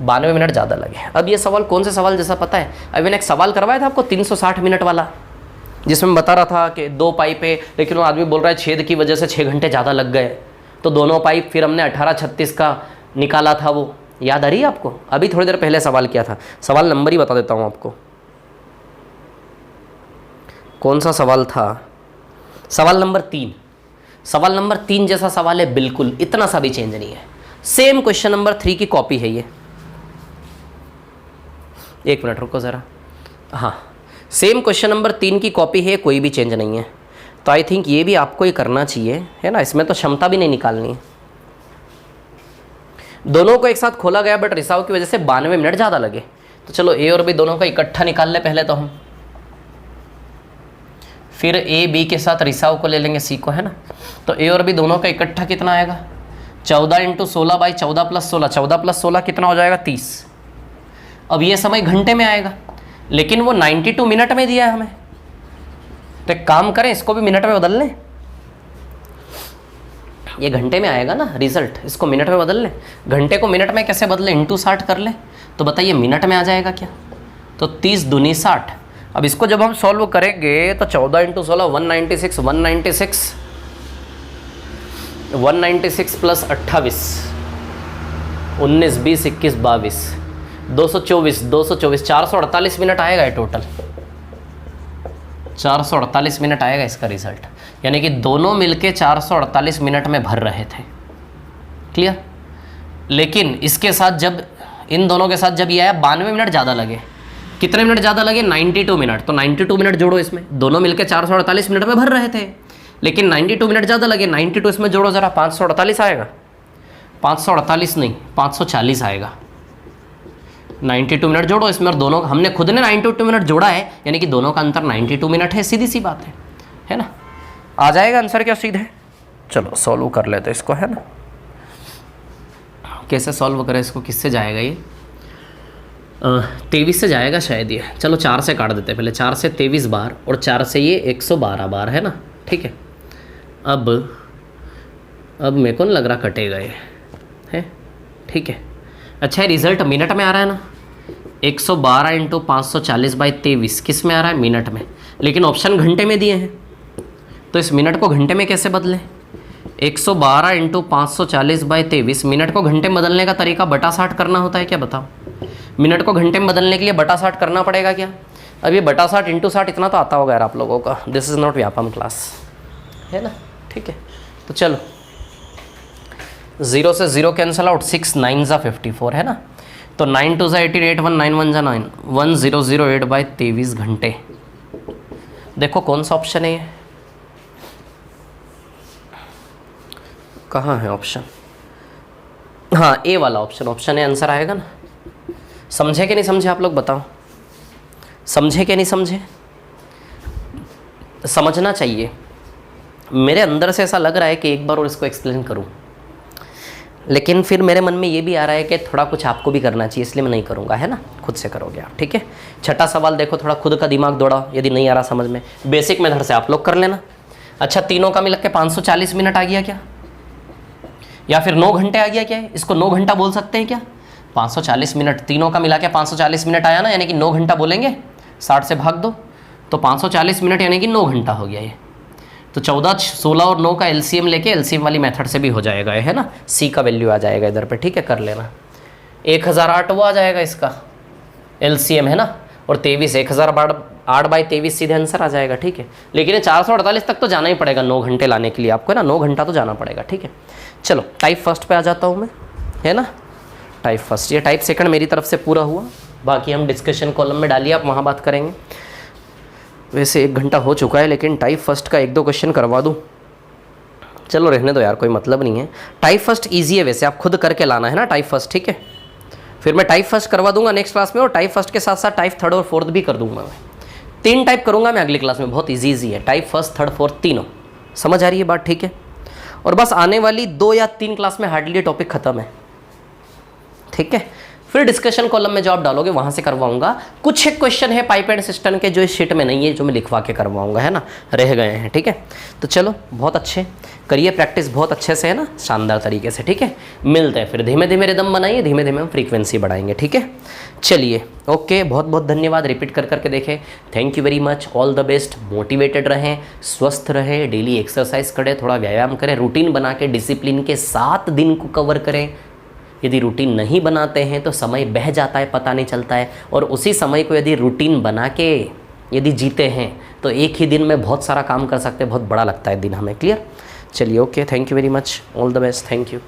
92 मिनट ज़्यादा लगे। अब ये सवाल कौन से सवाल जैसा पता है? अभी मैंने एक सवाल करवाया था आपको 360 मिनट वाला, जिसमें बता रहा था कि 2 पाइप है, लेकिन वो आदमी बोल रहा है छेद की वजह से 6 घंटे ज़्यादा लग गए, तो दोनों पाइप फिर हमने 18-36 का निकाला था। वो याद आ रही है आपको? अभी थोड़ी देर पहले सवाल किया था। सवाल नंबर ही बता देता हूँ आपको, कौन सा सवाल था? सवाल नंबर 3। सवाल नंबर 3 जैसा सवाल है बिल्कुल, इतना सा भी चेंज नहीं है, सेम क्वेश्चन नंबर 3 की कॉपी है ये। एक मिनट रुको ज़रा, हाँ सेम क्वेश्चन नंबर 3 की कॉपी है, कोई भी चेंज नहीं है। तो आई थिंक ये भी आपको ही करना चाहिए, है ना। इसमें तो क्षमता भी नहीं निकालनी है। दोनों को एक साथ खोला गया, बट रिसाव की वजह से 92 मिनट ज़्यादा लगे। तो चलो ए और बी दोनों का इकट्ठा निकाल ले पहले तो हम, फिर ए बी के साथ रिसाव को ले लेंगे सी को, है ना। तो ए और बी दोनों का इकट्ठा कितना आएगा? 14 × 16 / 14 + 16, 14 + 16 कितना हो जाएगा? 30। अब ये समय घंटे में आएगा, लेकिन वो 92 मिनट में दिया है हमें, तो एक काम करें इसको भी मिनट में बदल लें। ये घंटे में आएगा ना रिजल्ट, इसको मिनट में बदल लें, घंटे को मिनट में कैसे बदलें, इंटू 60 कर लें, तो बताइए मिनट में आ जाएगा क्या, तो 30 दूनी 60। अब इसको जब हम सॉल्व करेंगे तो 14 इंटू 16 196, 196 प्लस 28 19 20 21 22 224 448 मिनट आएगा ये टोटल, 448 मिनट आएगा इसका रिजल्ट, यानी कि दोनों मिलके 448 मिनट में भर रहे थे। क्लियर। लेकिन इसके साथ जब इन दोनों के साथ जब ये आया 92 मिनट ज़्यादा लगे, कितने मिनट ज़्यादा लगे, 92 मिनट, तो 92 मिनट जोड़ो इसमें, दोनों मिलके 448 मिनट में भर रहे थे, लेकिन 92 मिनट ज़्यादा लगे, 92 इसमें जोड़ो ज़रा, 548 आएगा, 548 नहीं 540 आएगा, 92 मिनट जोड़ो इसमें, और दोनों हमने खुद ने 92 मिनट जोड़ा है, यानी कि दोनों का अंतर 92 मिनट है, सीधी सी बात है ना, आ जाएगा आंसर क्या सीधे। चलो सॉल्व कर लेते इसको, है ना, कैसे सॉल्व करें इसको, किससे जाएगा ये, 23 से जाएगा शायद ये, चलो 4 से काट देते हैं पहले, 4 से 23 बार और 4 से ये 112 बार, है ना, ठीक है। अब मेरे को नहीं लग रहा कटेगा ये, है ठीक है। अच्छा है रिजल्ट मिनट में आ रहा है ना, 112 इंटू 540/23 किस में आ रहा है, मिनट में, लेकिन ऑप्शन घंटे में दिए हैं, तो इस मिनट को घंटे में कैसे बदलें, 112 इंटू 540/23, मिनट को घंटे में बदलने का तरीका बटा 60 करना होता है क्या, बताओ, मिनट को घंटे में बदलने के लिए बटा 60 करना पड़ेगा क्या। अब ये बटा 60 इंटू 60 इतना तो आता होगा यार आप लोगों का, this is not Vyapam class, है ना, ठीक है। तो चलो 0 से 0 कैंसिल आउट, 6 9 ज़ा 54, है ना, तो 9 2 ज़ा 18, 8 1 9 1 ज़ा 9, 1008/23 घंटे। देखो कौन सा ऑप्शन है ये, कहाँ है ऑप्शन, हाँ ए वाला ऑप्शन, ऑप्शन ए आंसर आएगा ना। समझे कि नहीं समझे आप लोग बताओ, समझे कि नहीं समझे, समझना चाहिए। मेरे अंदर से ऐसा लग रहा है कि एक बार और इसको एक्सप्लेन करूं, लेकिन फिर मेरे मन में ये भी आ रहा है कि थोड़ा कुछ आपको भी करना चाहिए, इसलिए मैं नहीं करूंगा, है ना, खुद से करोगे आप, ठीक है। छठा सवाल देखो, थोड़ा खुद का दिमाग दौड़ाओ, यदि नहीं आ रहा समझ में, बेसिक मेथड से आप लोग कर लेना। अच्छा तीनों का मिलकर 540 मिनट आ गया क्या, या फिर 9 घंटे आ गया क्या, इसको 9 घंटा बोल सकते हैं क्या, 540 मिनट तीनों का मिला के 540 मिनट आया ना, यानी कि 9 घंटा बोलेंगे, 60 से भाग दो, तो 540 मिनट यानी कि 9 घंटा हो गया ये। तो 14 16 और 9 का एलसीएम लेके एलसीएम वाली मेथड से भी हो जाएगा, है ना, सी का वैल्यू आ जाएगा इधर पे, ठीक है, कर लेना। 1008 वो आ जाएगा इसका एलसीएम, है ना, और 23 1008/23 सीधे आंसर आ जाएगा, ठीक है। लेकिन ये 448 तक तो जाना ही पड़ेगा 9 घंटे लाने के लिए आपको, है ना, 9 घंटा तो जाना पड़ेगा, ठीक है। चलो टाइप फर्स्ट पे आ जाता हूँ मैं, है ना, टाइप फर्स्ट, ये टाइप सेकंड मेरी तरफ से पूरा हुआ, बाकी हम डिस्कशन कॉलम में डालिए, आप वहाँ बात करेंगे। वैसे 1 घंटा हो चुका है, लेकिन टाइप फर्स्ट का 1-2 क्वेश्चन करवा दूँ, चलो रहने दो यार, कोई मतलब नहीं है। टाइप फर्स्ट ईजी है वैसे, आप खुद करके लाना, है ना, टाइप फर्स्ट, ठीक है। फिर मैं टाइप फर्स्ट करवा दूंगा नेक्स्ट क्लास में, और टाइप फर्स्ट के साथ साथ टाइप थर्ड और फोर्थ भी कर दूंगा मैं, 3 टाइप करूंगा मैं अगली क्लास में, बहुत ईजी है, टाइप फर्स्ट थर्ड फोर्थ तीनों। समझ आ रही है बात, ठीक है। और बस आने वाली 2 या 3 क्लास में हार्डली टॉपिक खत्म है, ठीक है। फिर डिस्कशन कॉलम में जो आप डालोगे वहाँ से करवाऊंगा। कुछ एक क्वेश्चन है पाइप एंड सिस्टम के जो इस शीट में नहीं है, जो मैं लिखवा के करवाऊंगा, है ना, रह गए हैं, ठीक है। तो चलो बहुत अच्छे करिए प्रैक्टिस, बहुत अच्छे से, है ना, शानदार तरीके से, ठीक है। मिलते हैं फिर, धीमे धीमे रिदम बनाइए, धीमे धीमे हम फ्रीक्वेंसी बढ़ाएंगे, ठीक है। चलिए ओके, बहुत बहुत धन्यवाद, रिपीट कर करके देखें। Thank you very much, all the best, motivated रहें, स्वस्थ रहें, डेली एक्सरसाइज करें, थोड़ा व्यायाम करें, रूटीन बना के डिसिप्लिन के 7 दिन को कवर करें। यदि रूटीन नहीं बनाते हैं तो समय बह जाता है, पता नहीं चलता है, और उसी समय को यदि रूटीन बना के यदि जीते हैं तो एक ही दिन में बहुत सारा काम कर सकते हैं, बहुत बड़ा लगता है दिन हमें। क्लियर, चलिए okay, thank you very much, all the best, thank you.